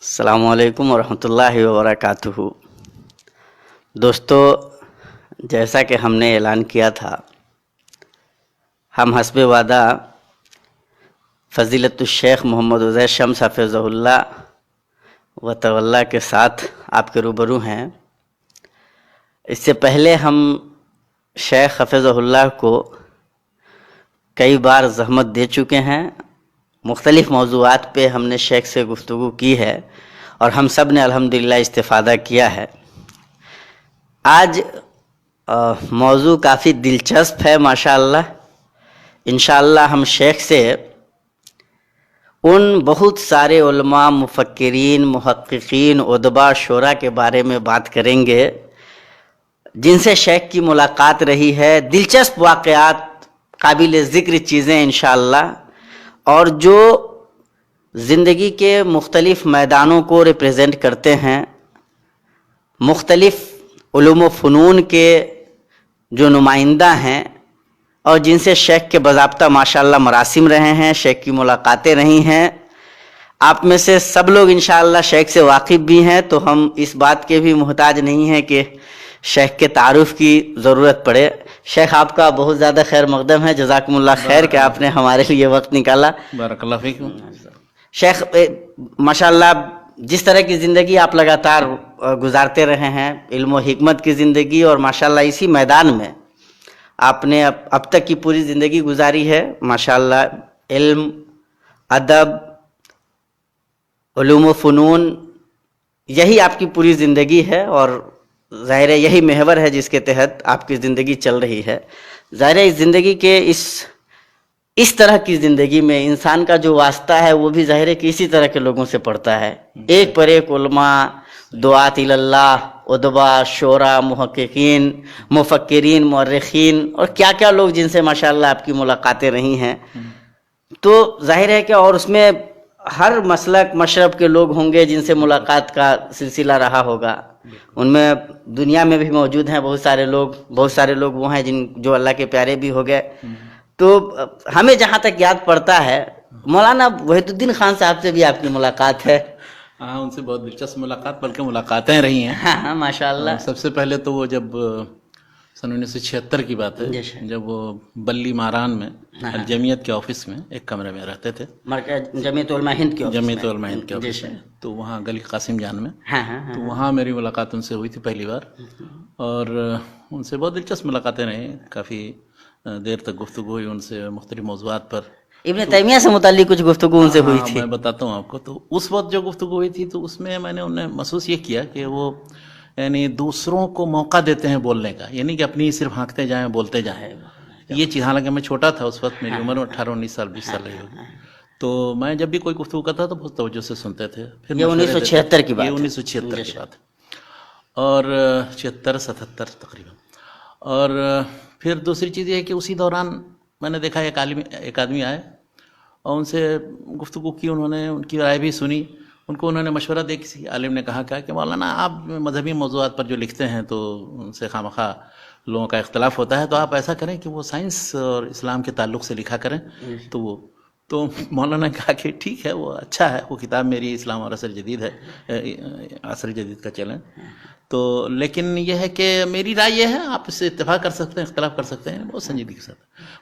السلام علیکم ورحمۃ اللہ وبرکاتہ۔ دوستو، جیسا کہ ہم نے اعلان کیا تھا، ہم حسب وعدہ فضیلت الشیخ محمد عزیر شمس حفظہ اللہ و تولا کے ساتھ آپ کے روبرو ہیں۔ اس سے پہلے ہم شیخ حفظہ اللہ کو کئی بار زحمت دے چکے ہیں، مختلف موضوعات پہ ہم نے شیخ سے گفتگو کی ہے اور ہم سب نے الحمدللہ استفادہ کیا ہے۔ آج موضوع کافی دلچسپ ہے ماشاءاللہ۔ انشاءاللہ ہم شیخ سے ان بہت سارے علماء، مفکرین، محققین، ادباء، شعراء کے بارے میں بات کریں گے جن سے شیخ کی ملاقات رہی ہے، دلچسپ واقعات، قابل ذکر چیزیں انشاءاللہ، اور جو زندگی کے مختلف میدانوں کو ریپریزنٹ کرتے ہیں، مختلف علوم و فنون کے جو نمائندہ ہیں اور جن سے شیخ کے باضابطہ ماشاءاللہ مراسم رہے ہیں، شیخ کی ملاقاتیں رہی ہیں۔ آپ میں سے سب لوگ انشاءاللہ شیخ سے واقف بھی ہیں، تو ہم اس بات کے بھی محتاج نہیں ہیں کہ شیخ کے تعارف کی ضرورت پڑے۔ شیخ، آپ کا بہت زیادہ خیر مقدم ہے، جزاکم اللہ خیر کہ آپ نے ہمارے لیے وقت نکالا۔ بارک اللہ فیکم۔ شیخ، ماشاءاللہ جس طرح کی زندگی آپ لگاتار گزارتے رہے ہیں، علم و حکمت کی زندگی، اور ماشاءاللہ اسی میدان میں آپ نے اب تک کی پوری زندگی گزاری ہے ماشاءاللہ۔ علم، ادب، علوم و فنون، یہی آپ کی پوری زندگی ہے، اور ظاہر ہے یہی محور ہے جس کے تحت آپ کی زندگی چل رہی ہے۔ ظاہر ہے اس زندگی کے اس طرح کی زندگی میں انسان کا جو واسطہ ہے وہ بھی ظاہر ہے کہ اسی طرح کے لوگوں سے پڑتا ہے، ایک پر ایک علماء، دعات اللہ، ادباء، شعراء، محققین، مفکرین، مورخین، اور کیا کیا لوگ جن سے ماشاءاللہ آپ کی ملاقاتیں رہی ہیں۔ تو ظاہر ہے کہ اور اس میں ہر مسلک مشرب کے لوگ ہوں گے جن سے ملاقات کا سلسلہ رہا ہوگا۔ ان میں دنیا میں بھی موجود ہیں بہت سارے لوگ وہ ہیں جو اللہ کے پیارے بھی ہو گئے۔ تو ہمیں جہاں تک یاد پڑتا ہے، مولانا وحید الدین خان صاحب سے بھی آپ کی ملاقات ہے۔ ہاں، ان سے بہت دلچسپ ملاقات، بلکہ ملاقاتیں رہی ہیں۔ ہاں ماشاءاللہ۔ سب سے پہلے تو وہ جب سن 1976 کی بات ہے، جب وہ بلی ماران میں الجمیت کے آفس میں ایک کمرے میں رہتے تھے، جمعیت علماء ہند کے آفس میں، جمعیت علماء ہند کے آفس میں، تو وہاں گلی قاسم جان میں، تو وہاں میری ملاقات ان سے ہوئی تھی پہلی بار، اور ان سے بہت دلچسپ ملاقاتیں رہی، کافی دیر تک گفتگو ہوئی ان سے مختلف موضوعات پر۔ ابن تیمیہ سے متعلق کچھ گفتگو ان سے ہوئی تھی؟ میں بتاتا ہوں آپ کو۔ تو اس وقت جو گفتگو ہوئی تھی تو اس میں نے انہیں محسوس یہ کیا کہ وہ یعنی دوسروں کو موقع دیتے ہیں بولنے کا، یعنی کہ اپنی صرف ہانکتے جائیں، بولتے جائیں۔ یہ چیز، حالانکہ میں چھوٹا تھا اس وقت، میری عمر 18 19 سال 20 سال رہی ہوگی، تو میں جب بھی کوئی گفتگو کرتا تو بہت توجہ سے سنتے تھے۔ پھر یہ 1976 کی بات ہے، یہ 1976 کی بات ہے، اور 76 77 تقریباً۔ اور پھر دوسری چیز یہ ہے کہ اسی دوران میں نے دیکھا ایک آدمی آئے اور ان سے گفتگو کی، انہوں نے ان کی رائے بھی سنی، ان کو انہوں نے مشورہ دیا۔ کسی عالم نے کہا کہ مولانا آپ مذہبی موضوعات پر جو لکھتے ہیں تو ان سے خواہ لوگوں کا اختلاف ہوتا ہے، تو آپ ایسا کریں کہ وہ سائنس اور اسلام کے تعلق سے لکھا کریں۔ تو مولانا نے کہا کہ ٹھیک ہے، وہ اچھا ہے، وہ کتاب میری اسلام اور عصر جدید ہے، عصر جدید کا چیلنج۔ تو لیکن یہ ہے کہ میری رائے یہ ہے، آپ اس سے اتفاق کر سکتے ہیں، اختلاف کر سکتے ہیں، بہت سنجیدگی کے ساتھ۔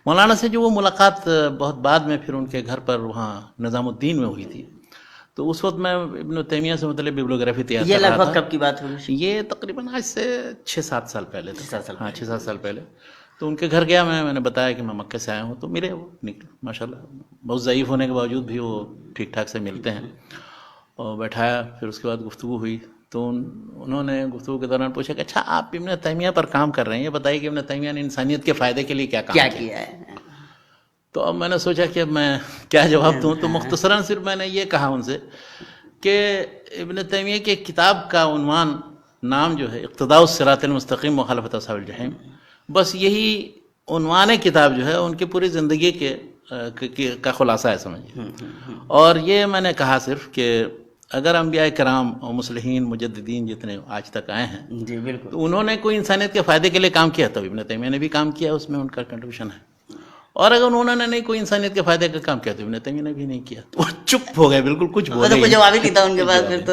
مولانا سے جو وہ ملاقات بہت بعد میں پھر ان کے گھر پر وہاں نظام الدین میں ہوئی تھی، تو اس وقت میں ابن تیمیہ سے متعلق بیبلیوگرافی تیار کر رہا تھا۔ یہ لگ بھگ کب کی بات ہوگی؟ یہ تقریباً آج سے 6-7 سال پہلے تھا۔ ہاں، 6-7 سال پہلے۔ تو ان کے گھر گیا میں نے بتایا کہ میں مکہ سے آیا ہوں، تو ملے وہ ماشاءاللہ، بہت ضعیف ہونے کے باوجود بھی وہ ٹھیک ٹھاک سے ملتے ہیں، اور بیٹھایا، پھر اس کے بعد گفتگو ہوئی۔ تو انہوں نے گفتگو کے دوران پوچھا کہ اچھا آپ ابن تیمیہ پر کام کر رہے ہیں، یہ بتائیے کہ ابن تیمیہ نے انسانیت کے فائدے کے لیے کیا کام کیا ہے؟ تو اب میں نے سوچا کہ اب میں کیا جواب دوں، تو مختصراً صرف میں نے یہ کہا ان سے کہ ابن تیمیہ کی کتاب کا نام جو ہے اقتداء الصراط المستقیم مخالفت اصحاب الجحیم، بس یہی عنوان کتاب جو ہے ان کی پوری زندگی کا خلاصہ ہے، سمجھیے۔ اور یہ میں نے کہا صرف کہ اگر انبیاء کرام اور مصلحین مجددین جتنے آج تک آئے ہیں، جی بالکل، تو انہوں نے کوئی انسانیت کے فائدے کے لیے کام کیا، تو ابن تیمیہ نے بھی کام کیا، اس میں ان کا کنٹریبیوشن ہے۔ اور اگر انہوں نے نہیں کوئی انسانیت کے فائدے کا کام کیا تو ابن تیمیہ نے بھی نہیں کیا، تو وہ چپ ہو گئے، بالکل کچھ بولے کوئی جواب ہی نہیں تھا ان کے پاس پھر تو.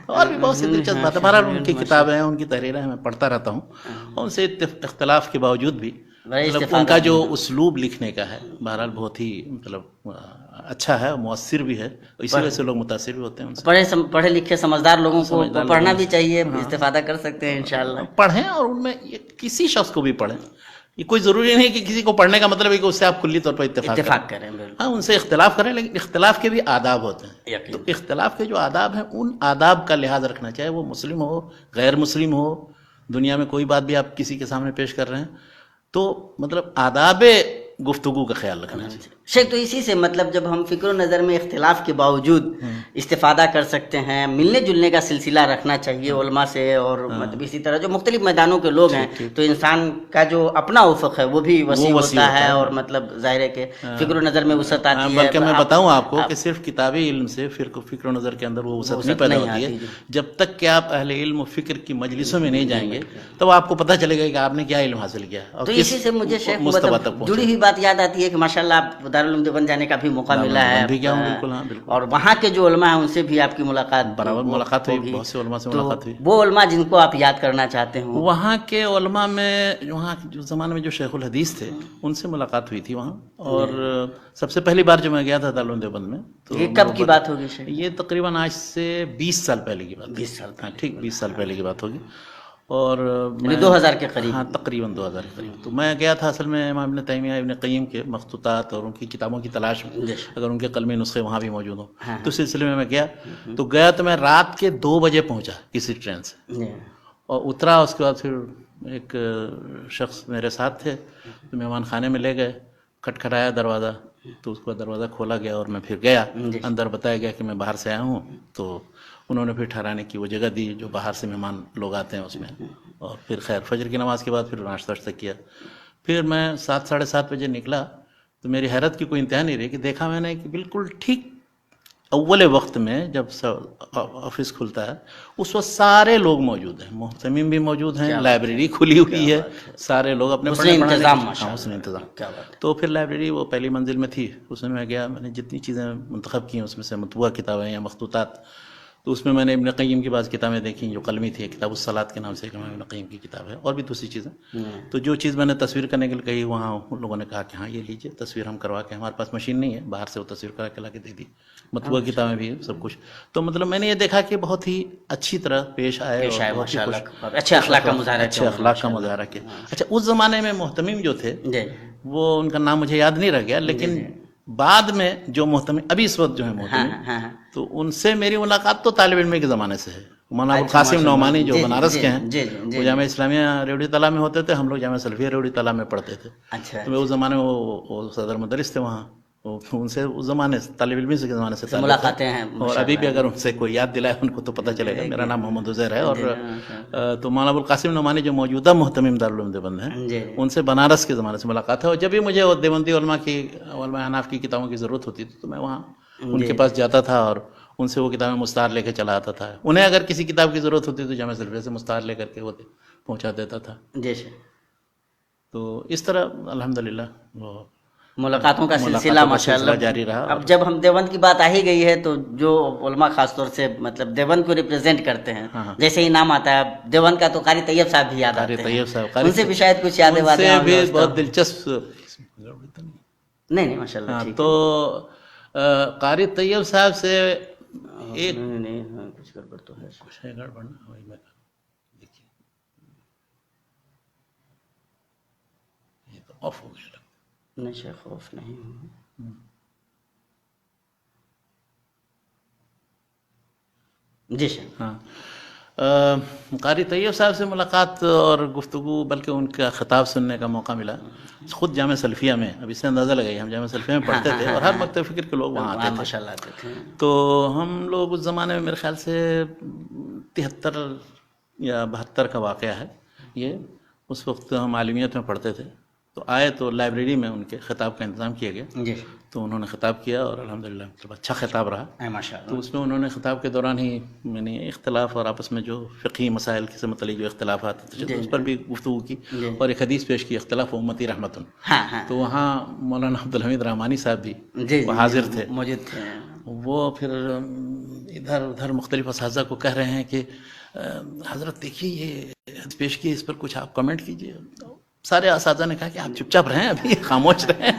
اور بھی بہت سی دلچسپ باتیں. بہرحال ان کی کتابیں ہیں، ان کی تحریریں ہیں، میں پڑھتا رہتا ہوں، اور ان سے اختلاف کے باوجود بھی مطلب ان کا جو اسلوب لکھنے کا ہے بہرحال بہت ہی مطلب اچھا ہے، مؤثر بھی ہے، اسی وجہ سے لوگ متاثر بھی ہوتے ہیں ان سے. پڑھے لکھے سمجھدار لوگوں کو پڑھنا بھی چاہیے، استفادہ کر سکتے ہیں انشاءاللہ. پڑھیں، اور ان میں کسی شخص کو بھی پڑھیں. یہ کوئی ضروری نہیں کہ کسی کو پڑھنے کا مطلب ہے کہ اس سے آپ کلی طور پر اتفاق کریں. ہاں، ان سے اختلاف کریں، لیکن اختلاف کے بھی آداب ہوتے ہیں. تو اختلاف کے جو آداب ہیں ان آداب کا لحاظ رکھنا چاہیے، وہ مسلم ہو غیر مسلم ہو، دنیا میں کوئی بات بھی آپ کسی کے سامنے پیش کر رہے ہیں تو مطلب آداب گفتگو کا خیال رکھنا چاہیے. شیخ، تو اسی سے مطلب جب ہم فکر و نظر میں اختلاف کے باوجود استفادہ کر سکتے ہیں، ملنے جلنے کا سلسلہ رکھنا چاہیے علماء سے، اور مطلب اسی طرح جو مختلف میدانوں کے لوگ ہیں تو انسان کا جو اپنا افق ہے وہ بھی وسیع ہوتا ہے، اور مطلب ظاہر ہے کہ فکر و نظر میں وسعت آتی ہے. بلکہ میں بتاؤں آپ کو کہ صرف کتابی علم سے فکر و نظر کے اندر وہ وسعت نہیں پیدا ہوتی ہے. جب تک کہ آپ اہل علم و فکر کی مجلسوں میں نہیں جائیں گے تب آپ کو پتہ چلے گا کہ آپ نے کیا علم حاصل کیا. تو اسی سے مجھے شیخ مطلب جڑی ہوئی بات یاد آتی ہے کہ ماشاءاللہ آپ دارالعلوم دیوبند جانے کا بھی موقع ملا ہے، اور وہاں کے جو علماء ہیں ان سے بھی آپ کی ملاقات ہوئی، بہت سے علماء سے ملاقات ہوئی. وہ علماء جن کو آپ یاد کرنا چاہتے ہوں، وہاں کے علماء میں وہاں جو زمانے میں جو شیخ الحدیث تھے ان سے ملاقات ہوئی تھی وہاں. اور سب سے پہلی بار جو میں گیا تھا دارالعلوم دیوبند میں، تو یہ کب کی بات ہوگی شیخ؟ یہ تقریباً آج سے 20 سال پہلے کی بات. 20 سال ٹھیک 20 سال پہلے کی بات ہوگی. اور 2000 کے قریب. ہاں، تقریباً 2000 کے قریب. تو میں گیا تھا اصل میں امام ابن تیمیہ ابن قیم کے مخطوطات اور ان کی کتابوں کی تلاش میں، اگر ان کے قلمی نسخے وہاں بھی موجود ہوں. تو سلسلے میں گیا تو میں رات کے 2 بجے پہنچا کسی ٹرین سے، اور اترا. اس کے بعد پھر ایک شخص میرے ساتھ تھے تو مہمان خانے میں لے گئے، کھٹکھٹایا دروازہ، تو اس کو دروازہ کھولا گیا اور میں پھر گیا اندر. بتایا گیا کہ میں باہر سے آیا ہوں. تو انہوں نے پھر ٹھہرانے کی وہ جگہ دی جو باہر سے مہمان لوگ آتے ہیں اس میں، اور پھر خیر فجر کی نماز کے بعد پھر ناشتہ کیا. پھر میں 7 ساڑھے 7 بجے نکلا تو میری حیرت کی کوئی انتہا نہیں رہی کہ دیکھا میں نے کہ بالکل ٹھیک اول وقت میں جب آفس کھلتا ہے اس وقت سارے لوگ موجود ہیں، محتمین بھی موجود ہیں، لائبریری کھلی ہوئی ہے، سارے لوگ اپنے حسن انتظام. تو پھر لائبریری وہ پہلی منزل میں تھی، اس میں گیا. میں نے جتنی چیزیں منتخب کی ہیں اس میں سے مطبوعہ کتابیں یا مخطوطات، تو اس میں نے ابن قیم کی بعض کتابیں دیکھیں جو قلمی تھی. کتاب الصلاۃ کے نام سے ابن قیم کی کتاب ہے، اور بھی دوسری چیزیں. تو جو چیز میں نے تصویر کرنے کے لیے کہی وہاں ان لوگوں نے کہا کہ ہاں یہ لیجیے تصویر ہم کروا کے، ہمارے پاس مشین نہیں ہے، باہر سے وہ تصویر کرا کے لا کے دے دی. مطبوعہ کتابیں بھی سب کچھ. تو مطلب میں نے یہ دیکھا کہ بہت ہی اچھی طرح پیش آئے، اچھے اخلاق کا مظاہرہ کیا. اچھا، اس زمانے میں محتمیم جو تھے وہ ان کا نام مجھے یاد نہیں رہ گیا، لیکن بعد میں جو محتمم ابھی اس وقت جو ہے محتمم، تو ان سے میری ملاقات تو طالب علم کے زمانے سے ہے. مولانا ابوالقاسم نعمانی جو بنارس کے ہیں، وہ جامعہ اسلامیہ ریوڑی طلع میں ہوتے تھے، ہم لوگ جامعہ سلفیہ ریوڑی طلع میں پڑھتے تھے. تو اس زمانے میں وہ صدر مدرس تھے وہاں. ان سے اس زمانے سے طالب علم کے زمانے سے ملاقاتیں ہیں، اور ابھی بھی اگر ان سے کوئی یاد دلائے ان کو تو پتہ چلے گا. میرا نام محمد عزیر ہے. اور تو مولانا ابوالقاسم نعمانی جو موجودہ محتمم دارالعلوم دیوبند ہیں، ان سے بنارس کے زمانے سے ملاقات ہے. اور جب بھی مجھے دیوبندی علماء حناف کی کتابوں کی ضرورت ہوتی تھی تو میں وہاں ان کے پاس جاتا تھا اور ان سے وہ کتابیں مستعار لے کے چلا آتا تھا. انہیں اگر کسی کتاب کی ضرورت ہوتی تو جامعہ سلفیہ سے مستعار لے کر کے وہ پہنچا دیتا تھا. تو اس طرح الحمدللہ وہ ملاقاتوں کا سلسلہ ماشاءاللہ جاری رہا. اب جب ہم دیوبند کی بات آ ہی گئی ہے تو جو علماء خاص طور سے مطلب دیوبند کو ریپرزینٹ کرتے ہیں، جیسے ہی نام آتا ہے دیوبند کا تو قاری طیب صاحب بھی یاد آتے ہیں. ان سے بھی شاید کچھ یادیں باتیں ان سے بھی بہت دلچسپ نہیں ماشاءاللہ. تو قاری طیب صاحب سے ایک کچھ گڑبڑ تو ہے، کچھ ہے گڑبڑ نا. دیکھیے یہ تو آف ہو گیا. نہیں شیخ خوف نہیں. جی شیخ. ہاں، قاری طیب صاحب سے ملاقات اور گفتگو، بلکہ ان کا خطاب سننے کا موقع ملا خود جامعہ سلفیہ میں. اب اس سے اندازہ لگائیے، ہم جامعہ سلفیہ میں پڑھتے تھے اور ہر مکتب فکر کے لوگ وہاں آتے تھے. تو ہم لوگ اس زمانے میں میرے خیال سے 73 یا 72 کا واقعہ ہے یہ. اس وقت ہم عالمیت میں پڑھتے تھے تو آئے تو لائبریری میں ان کے خطاب کا انتظام کیا گیا، جی تو انہوں نے خطاب کیا اور الحمدللہ مطلب اچھا خطاب رہا. ماشاء تو اللہ. اس میں انہوں نے خطاب کے دوران ہی یعنی اختلاف اور آپس میں جو فقہی مسائل سے متعلق جو اختلافات تھے اس پر بھی گفتگو کی، اور ایک حدیث پیش کی، اختلاف امتی رحمتن. ہاں ہاں تو وہاں مولانا عبدالحمید رحمانی صاحب بھی جی وہ حاضر تھے. موجود تھے. وہ پھر ادھر ادھر مختلف اساتذہ کو کہہ رہے ہیں کہ حضرت دیکھیے یہ حدیث پیش کی، اس پر کچھ آپ کمنٹ کیجیے. سارے اساتذہ نے کہا کہ آپ چپ چاپ رہیں، ابھی خاموش رہیں.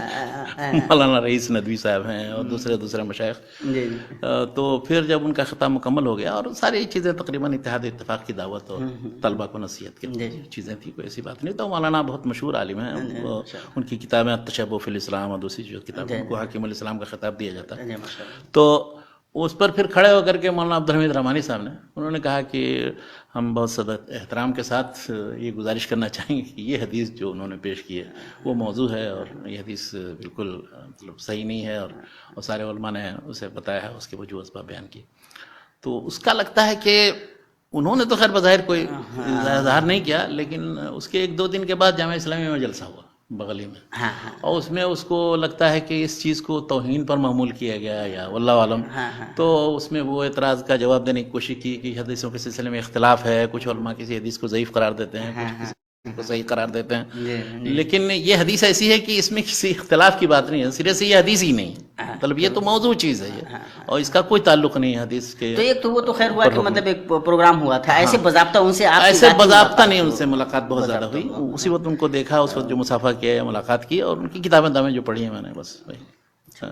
مولانا رئیس ندوی صاحب ہیں اور دوسرے مشائخ. جی تو پھر جب ان کا خطاب مکمل ہو گیا اور ساری چیزیں تقریباً اتحاد اتفاق کی دعوت اور طلبہ کو نصیحت کی چیزیں تھیں، کوئی ایسی بات نہیں. تو مولانا بہت مشہور عالم ہیں، ان کی کتابیں التشبہ فی الاسلام اور دوسری جو کتابیں ان کو حاکم الاسلام کا خطاب دیا جاتا ہے. تو اس پر پھر کھڑے ہو کر کے مولانا عبدالحمید رحمانی صاحب نے انہوں نے کہا کہ ہم بہت صدق احترام کے ساتھ یہ گزارش کرنا چاہیں گے کہ یہ حدیث جو انہوں نے پیش کی ہے وہ موضوع ہے، اور یہ حدیث بالکل مطلب صحیح نہیں ہے، اور سارے علماء نے اسے بتایا ہے، اس کے وجوہ اسباب بیان کی. تو اس کا لگتا ہے کہ انہوں نے تو خیر بظاہر کوئی اظہار نہیں کیا، لیکن اس کے 1-2 دن کے بعد جامعہ اسلامیہ میں جلسہ ہوا بغلی میں، اور اس میں اس کو لگتا ہے کہ اس چیز کو توہین پر معمول کیا گیا یا واللہ عالم. تو اس میں وہ اعتراض کا جواب دینے کی کوشش کی کہ حدیثوں کے سلسلے میں اختلاف ہے، کچھ علماء کسی حدیث کو ضعیف قرار دیتے ہیں، کچھ کسی کو صحیح قرار دیتے ہیں، لیکن یہ حدیث ایسی ہے کہ اس میں کسی اختلاف کی بات نہیں ہے، سرے سے یہ حدیث ہی نہیں، مطلب یہ تو موضوع چیز ہے یہ، اور اس کا کوئی تعلق نہیں ہے حدیث کے. تو ایک تو وہ تو خیر ہوا کہ مطلب ایک پروگرام ہوا تھا، ایسے باضابطہ ان سے آپ ایسے باضابطہ نہیں، ان سے ملاقات بہت زیادہ ہوئی. اسی وقت ان کو دیکھا، اس وقت جو مسافہ کیا یا ملاقات کی، اور ان کی کتابیں دامیں جو پڑھی ہیں میں نے بس وہی.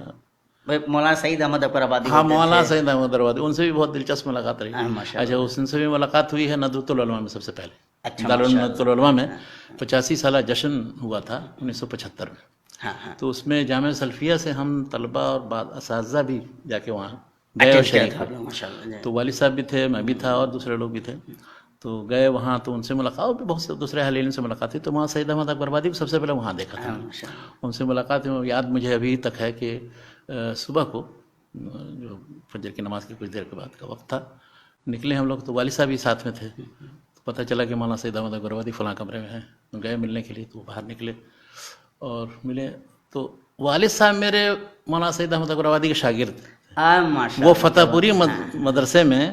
مولانا سعید احمد اکبر آبادی. ہاں مولانا سعید احمد آبادی، ان سے بھی بہت دلچسپ ملاقات رہی. اچھا ان سے بھی ملاقات ہوئی ہے ندوۃ العلماء میں سب سے پہلے. دارالعلوم ندوۃ العلماء میں 85 سالہ جشن ہوا تھا 1975 میں. تو اس میں جامعہ سلفیہ سے ہم طلبہ اور بعض اساتذہ بھی جا کے وہاں گئے اور شریک ہوئے. تو والد صاحب بھی تھے، میں بھی تھا، اور دوسرے لوگ بھی تھے. تو گئے وہاں، تو ان سے ملاقات، اور بھی بہت سے دوسرے اہل سے ملاقات ہوئی. تو وہاں سعید احمد اکبر آبادی کو سب سے پہلے وہاں دیکھا تھا. ان سے ملاقات یاد مجھے ابھی تک ہے کہ صبح کو جو فجر کی نماز کی کچھ دیر کے بعد کا وقت تھا، نکلے ہم لوگ، تو والد صاحب بھی ساتھ میں تھے. تو پتہ چلا کہ مولانا سعید احمد اکبر آبادی فلاں کمرے میں ہیں. گئے ملنے کے لیے، تو باہر نکلے اور ملے. تو والد صاحب میرے مولانا سعید احمد اکبر آبادی کے شاگرد، وہ فتح پوری مدرسے میں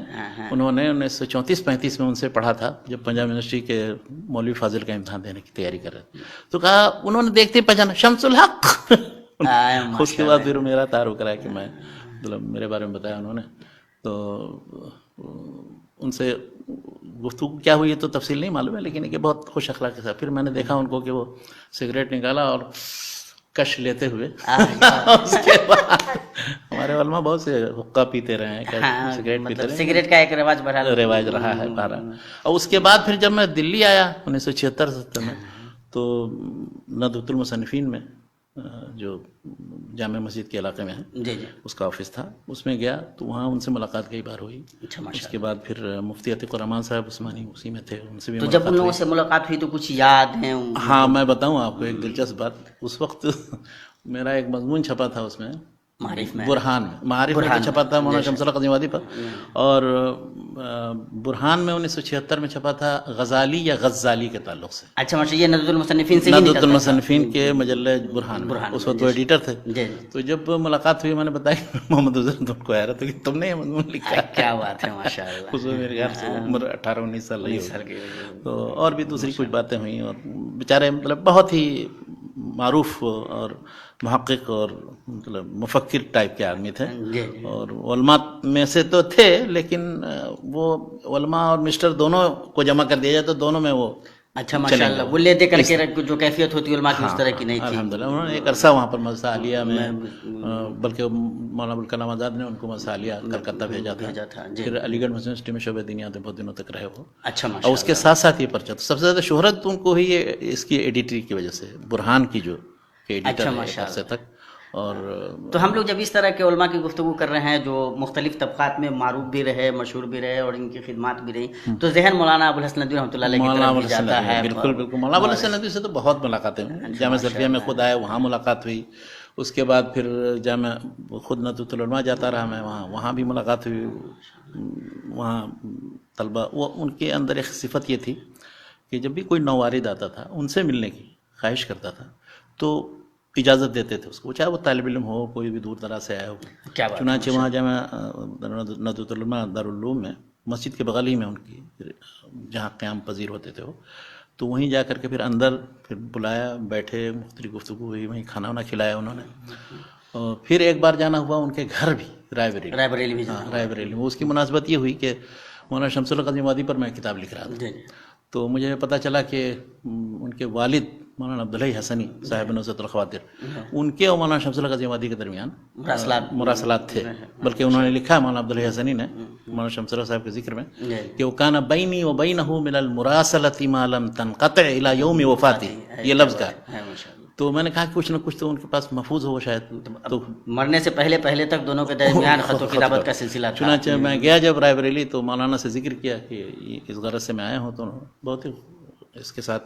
انہوں نے 1934-35 میں ان سے پڑھا تھا، جب پنجاب یونیورسٹی کے مولوی فاضل کا امتحان دینے کی تیاری کر رہے تھے. تو کہا، انہوں نے دیکھتے پہچانا شمس الحق. اس کے بعد پھر میرا تعارف کرا کہ میں مطلب میرے بارے میں بتایا انہوں نے. تو ان سے گفتگو کیا ہوئی ہے تو تفصیل نہیں معلوم ہے، لیکن کہ بہت خوش اخلاقی تھا. پھر میں نے دیکھا ان کو کہ وہ سگریٹ نکالا اور کش لیتے ہوئے. اس کے بعد ہمارے علماء بہت سے حقہ پیتے رہے ہیں، سگریٹ پیتے رہے، سگریٹ کا ایک رواج رہا ہے بارہ. اور اس کے بعد پھر جب میں دلی آیا 1976-77 میں، تو ندوۃ المصنفین میں جو جامع مسجد کے علاقے میں ہے، اس کا آفس تھا، اس میں گیا. تو وہاں ان سے ملاقات کئی بار ہوئی. اس کے بعد پھر مفتی عتیق الرحمان صاحب عثمانی اسی میں تھے، ان سے بھی. تو جب ان لوگوں سے ملاقات ہوئی تو کچھ یاد ہیں؟ ہاں میں بتاؤں آپ کو ایک دلچسپ بات. اس وقت میرا ایک مضمون چھپا تھا اس میں، برہان میں، معارف میں چھپا تھا مولانا شمس اللہ قدیم آبادی پر، اور برہان میں 1976 میں چھپا تھا غزالی یا غزالی کے تعلق سے. اچھا ماشاء، یہ ندوۃ المصنفین سے ندوۃ المصنفین کے مجلے برہان میں، اس وقت وہ ایڈیٹر تھے. تو جب ملاقات ہوئی میں نے بتایا محمد عزیر تم کو حیرت ہوگی، تم نے یہ مضمون لکھا. کیا بات ہے ماشاء اللہ. اس میں میرے خیال سے عمر 18-19 سال رہی ہوگی. تو اور بھی دوسری کچھ باتیں ہوئیں، اور بیچارے مطلب بہت ہی معروف اور محقق اور مطلب مفکر ٹائپ کے آدمی تھے، اور علماء میں سے تو تھے، لیکن وہ علماء اور مسٹر دونوں کو جمع کر دیا جائے تو دونوں میں وہ. اچھا ماشاء اللہ، وہ لیتے کر کے جو کیفیت ہوتی ہے علماء کی اس طرح کی نہیں تھی. الحمدللہ انہوں نے ایک عرصہ وہاں پر مدرسہ عالیہ میں، بلکہ مولانا ابوالکلام آزاد نے ان کو مدرسہ عالیہ کلکتہ بھیجا تھا. پھر علی گڑھ مسلم یونیورسٹی میں شعبہ دینیات بہت دنوں تک رہے وہ. اچھا اور اس کے ساتھ ساتھ یہ پرچہ، سب سے زیادہ شہرت ان کو ہی اس کی ایڈیٹری کی وجہ سے، برہان کی جو ایڈیٹر ہے عرصے تک. اور تو ہم لوگ جب اس طرح کے علماء کی گفتگو کر رہے ہیں جو مختلف طبقات میں معروف بھی رہے، مشہور بھی رہے، اور ان کی خدمات بھی رہی، تو ذہن مولانا ابوالحسن ندوی رحمۃ اللہ علیہ کی طرف بھی جاتا ہے. بالکل بالکل، مولانا ابوالحسن ندوی سے تو بہت ملاقاتیں ہوئی. جامعہ سلفیہ میں خود آئے، وہاں ملاقات ہوئی. اس کے بعد پھر جامعہ خود ندوۃ العلماء جاتا رہا میں، وہاں بھی ملاقات ہوئی. وہاں طلبہ، وہ ان کے اندر ایک صفت یہ تھی کہ جب بھی کوئی نوارد آتا تھا ان سے ملنے کی خواہش کرتا تھا تو اجازت دیتے تھے اس کو، چاہے وہ طالب علم ہو، کوئی بھی دور دراز سے آیا ہو. کیا بات ہے. چنانچہ وہاں جامع ندوۃ العلماء دارالعلوم میں مسجد کے بغل ہی میں ان کی جہاں قیام پذیر ہوتے تھے وہ، تو وہیں جا کر کے پھر اندر پھر بلایا، بیٹھے، مختلف گفتگو ہوئی، وہیں کھانا وانا کھلایا انہوں نے. اور پھر ایک بار جانا ہوا ان کے گھر بھی، رائے بریلی میں. ہاں، رائے بریلی میں. اس کی مناسبت یہ ہوئی کہ مولانا شمس اللہ قادری آبادی پر میں کتاب لکھ رہا تھا، تو مجھے پتہ چلا کہ ان کے والد مولانا عبدالحی حسنی صاحب نزہۃ الخواطر، ان کے اور مولانا شمس اللہ قادری آبادی کے درمیان مراسلات تھے. بلکہ انہوں نے لکھا مولانا عبدالحی حسنی نے مولانا شمس اللہ صاحب کے ذکر میں کہ وہ کان بینی و بینہ من المراسلۃ ما لم تنقطع الی یوم وفاتی، یہ لفظ کا. تو میں نے کہا کہ کچھ نہ کچھ تو ان کے پاس محفوظ ہو شاید، تو مرنے سے پہلے تک دونوں کے درمیان خط و کتابت کا سلسلہ تھا. چنانچہ میں گیا جب رائے بریلی تو مولانا سے ذکر کیا کہ اس غرض سے میں آیا ہوں، تو بہت ہی اس کے ساتھ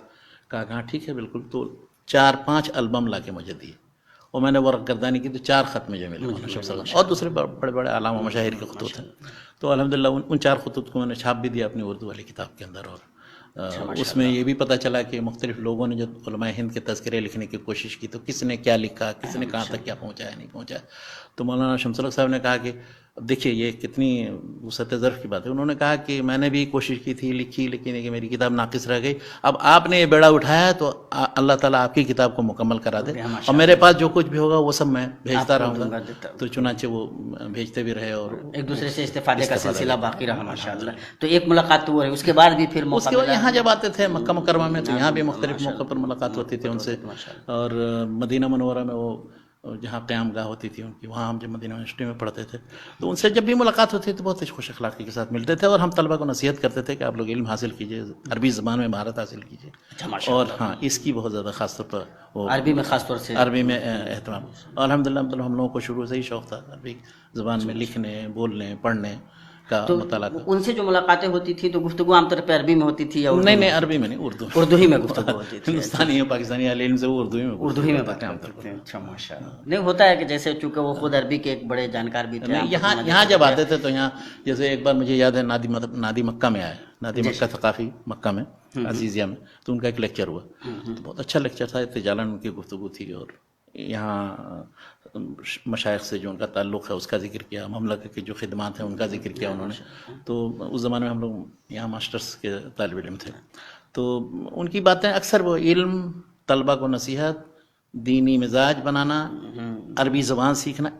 کہا کہ ہاں ٹھیک ہے بالکل. تو 4-5 البم لا کے مجھے دیے اور میں نے ورق گردانی کی تو 4 خط مجھے ملے اور دوسرے بڑے بڑے علامہ مشاہیر کے خطوط ہیں. تو الحمدللہ ان 4 خطوط کو میں نے چھاپ بھی دیا اپنی اردو والی کتاب کے اندر. اور اس میں یہ بھی پتہ چلا کہ مختلف لوگوں نے جو علماء ہند کے تذکرے لکھنے کی کوشش کی تو کس نے کیا لکھا، کس نے کہاں تک کیا پہنچایا نہیں پہنچایا. تو مولانا شمس الحق صاحب نے کہا کہ اب دیکھیے یہ کتنی وسعت ظرف کی بات ہے. انہوں نے کہا کہ میں نے بھی کوشش کی تھی، لکھی، لیکن کہ میری کتاب ناقص رہ گئی. اب آپ نے یہ بیڑا اٹھایا تو اللہ تعالیٰ آپ کی کتاب کو مکمل کرا دے، اور میرے پاس جو کچھ بھی ہوگا وہ سب میں بھیجتا رہوں گا. تو چنانچہ وہ بھیجتے بھی رہے اور ایک دوسرے سے استفادے کا سلسلہ باقی رہا ماشاءاللہ. تو ایک ملاقات تو وہ رہی، اس کے بعد بھی پھر اس کے بعد یہاں جب آتے تھے مکہ مکرمہ میں تو یہاں بھی مختلف موقع پر ملاقات ہوتی تھی ان سے. اور مدینہ منورہ میں وہ جہاں قیام گاہ ہوتی تھی ان کی، وہاں ہم جب مدینہ یونیورسٹی میں پڑھتے تھے تو ان سے جب بھی ملاقات ہوتی تھی تو بہت خوش اخلاقی کے ساتھ ملتے تھے. اور ہم طلبہ کو نصیحت کرتے تھے کہ آپ لوگ علم حاصل کیجئے، عربی زبان میں مہارت حاصل کیجئے. اور ہاں اس کی بہت زیادہ خاص طور پر وہ عربی میں خاص طور سے عربی میں اہتمام. اور الحمدللہ مطلب ہم لوگوں کو شروع سے ہی شوق تھا عربی زبان میں لکھنے، بولنے، پڑھنے کا مطالعہ. ان سے جو ملاقاتیں ہوتی تھی تو گفتگو عام طور پہ عربی میں ہوتی تھی یا نہیں عربی میں نہیں، اردو ہی میں گفتگو ہوتی تھی. ہندوستانی یا پاکستانی علم سے وہ اردو ہی میں باتیں عام طور پر. اچھا ماشاءاللہ. نہیں ہوتا ہے کہ جیسے چونکہ وہ خود عربی کے ایک بڑے جانکار بھی تھے. یہاں جب آتے تھے تو یہاں جیسے ایک بار مجھے یاد ہے نادی مکہ میں آیا، نادی مکہ ثقافی مکہ میں عزیزیہ میں، تو ان کا ایک لیکچر ہوا تو بہت اچھا لیکچر تھا. ارتجالاً ان کی گفتگو تھی اور یہاں مشائخ سے جو ان کا تعلق ہے اس کا ذکر کیا، مملکت کی جو خدمات ہیں ان کا ذکر کیا انہوں نے. تو اس زمانے میں ہم لوگ یہاں ماسٹرز کے طالب علم تھے تو ان کی باتیں اکثر وہ علم، طلبہ کو نصیحت، دینی مزاج بنانا، عربی زبان سیکھنا،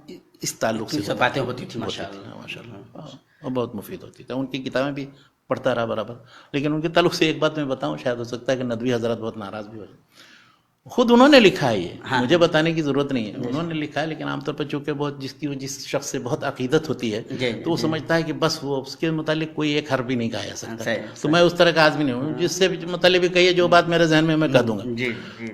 اس تعلق سے باتیں ہوتی تھی ماشاءاللہ. اور بہت مفید ہوتی تھی. ان کی کتابیں بھی پڑھتا رہا برابر. لیکن ان کے تعلق سے ایک بات میں بتاؤں، شاید ہو سکتا ہے کہ ندوی حضرات بہت ناراض بھی ہو جائے. خود انہوں نے لکھا ہے، یہ مجھے بتانے کی ضرورت نہیں ہے، انہوں نے لکھا ہے. لیکن عام طور پر چونکہ بہت جس شخص سے بہت عقیدت ہوتی ہے تو وہ سمجھتا ہے کہ بس وہ اس کے متعلق کوئی ایک حرف بھی نہیں کہا جا سکتا. تو میں اس طرح کا آدمی نہیں ہوں جس سے متعلق بھی کہیے جو بات میرے ذہن میں میں کہہ دوں گا.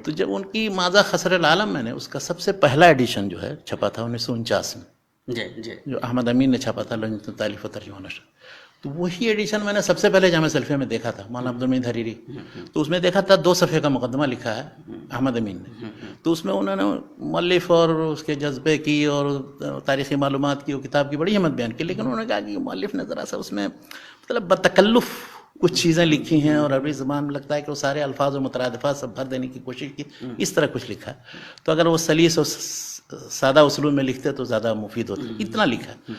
تو جب ان کی ماذا خسر العالم میں نے اس کا سب سے پہلا ایڈیشن جو ہے چھپا تھا 1949 میں، جو احمد امین نے چھپا تھا، لجنۃ التالیف و ترجمہ نشر. تو وہی ایڈیشن میں نے سب سے پہلے جامعہ سلفیہ میں دیکھا تھا، مولانا عبدالمجید حریری. تو اس میں دیکھا تھا 2 صفحے کا مقدمہ لکھا ہے احمد امین نے. تو اس میں انہوں نے مؤلف اور اس کے جذبے کی اور تاریخی معلومات کی، وہ کتاب کی بڑی ہمت بیان کی. لیکن انہوں نے کہا کہ مؤلف نے ذرا سا اس میں مطلب بتکلف کچھ چیزیں لکھی ہیں اور عربی زبان میں لگتا ہے کہ وہ سارے الفاظ و مترادفات سب بھر دینے کی کوشش کی، اس طرح کچھ لکھا ہے. تو اگر وہ سلیس اور سادہ اسلوب میں لکھتے تو زیادہ مفید ہوتا. اتنا لکھا ہے.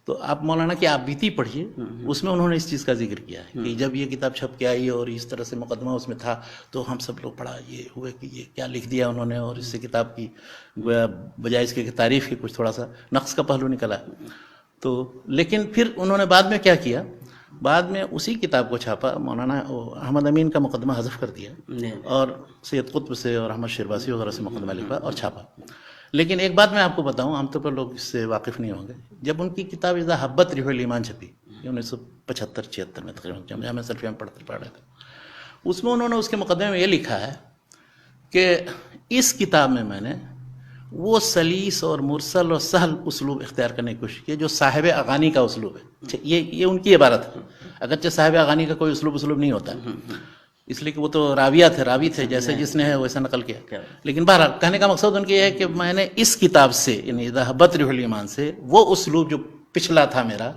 تو آپ مولانا کی آپ بیتی پڑھیے، اس میں انہوں نے اس چیز کا ذکر کیا ہے کہ جب یہ کتاب چھپ کے آئی اور اس طرح سے مقدمہ اس میں تھا تو ہم سب لوگ پڑھا، یہ ہوئے کہ یہ کیا لکھ دیا انہوں نے، اور اس سے کتاب کی بجائے اس کے تعریف کی کچھ تھوڑا سا نقص کا پہلو نکلا. تو لیکن پھر انہوں نے بعد میں کیا کیا، بعد میں اسی کتاب کو چھاپا، مولانا احمد امین کا مقدمہ حذف کر دیا اور سید قطب سے اور احمد شیرباسی وغیرہ سے مقدمہ لکھا اور چھاپا. لیکن ایک بات میں آپ کو بتاؤں، عام طور پر لوگ اس سے واقف نہیں ہوں گے. جب ان کی کتاب اذا حبت ریح الایمان چھپی 1975-76 میں تقریباً، جب جامعہ سلفیہ میں پڑھ رہے تھے، اس میں انہوں نے اس کے مقدمے میں یہ لکھا ہے کہ اس کتاب میں نے وہ سلیس اور مرسل اور سہل اسلوب اختیار کرنے کی کوشش کی جو صاحب اغانی کا اسلوب ہے. یہ ان کی عبارت ہے، اگرچہ صاحب اغانی کا کوئی اسلوب نہیں ہوتا ہے، اس لیے کہ وہ تو راوی تھے، جیسے جس نے ہے ویسا نقل کیا. لیکن بہرحال کہنے کا مقصد ان کی یہ ہے کہ میں نے اس کتاب سے، یعنی اذا حبت ریح الایمان سے، وہ اسلوب جو پچھلا تھا میرا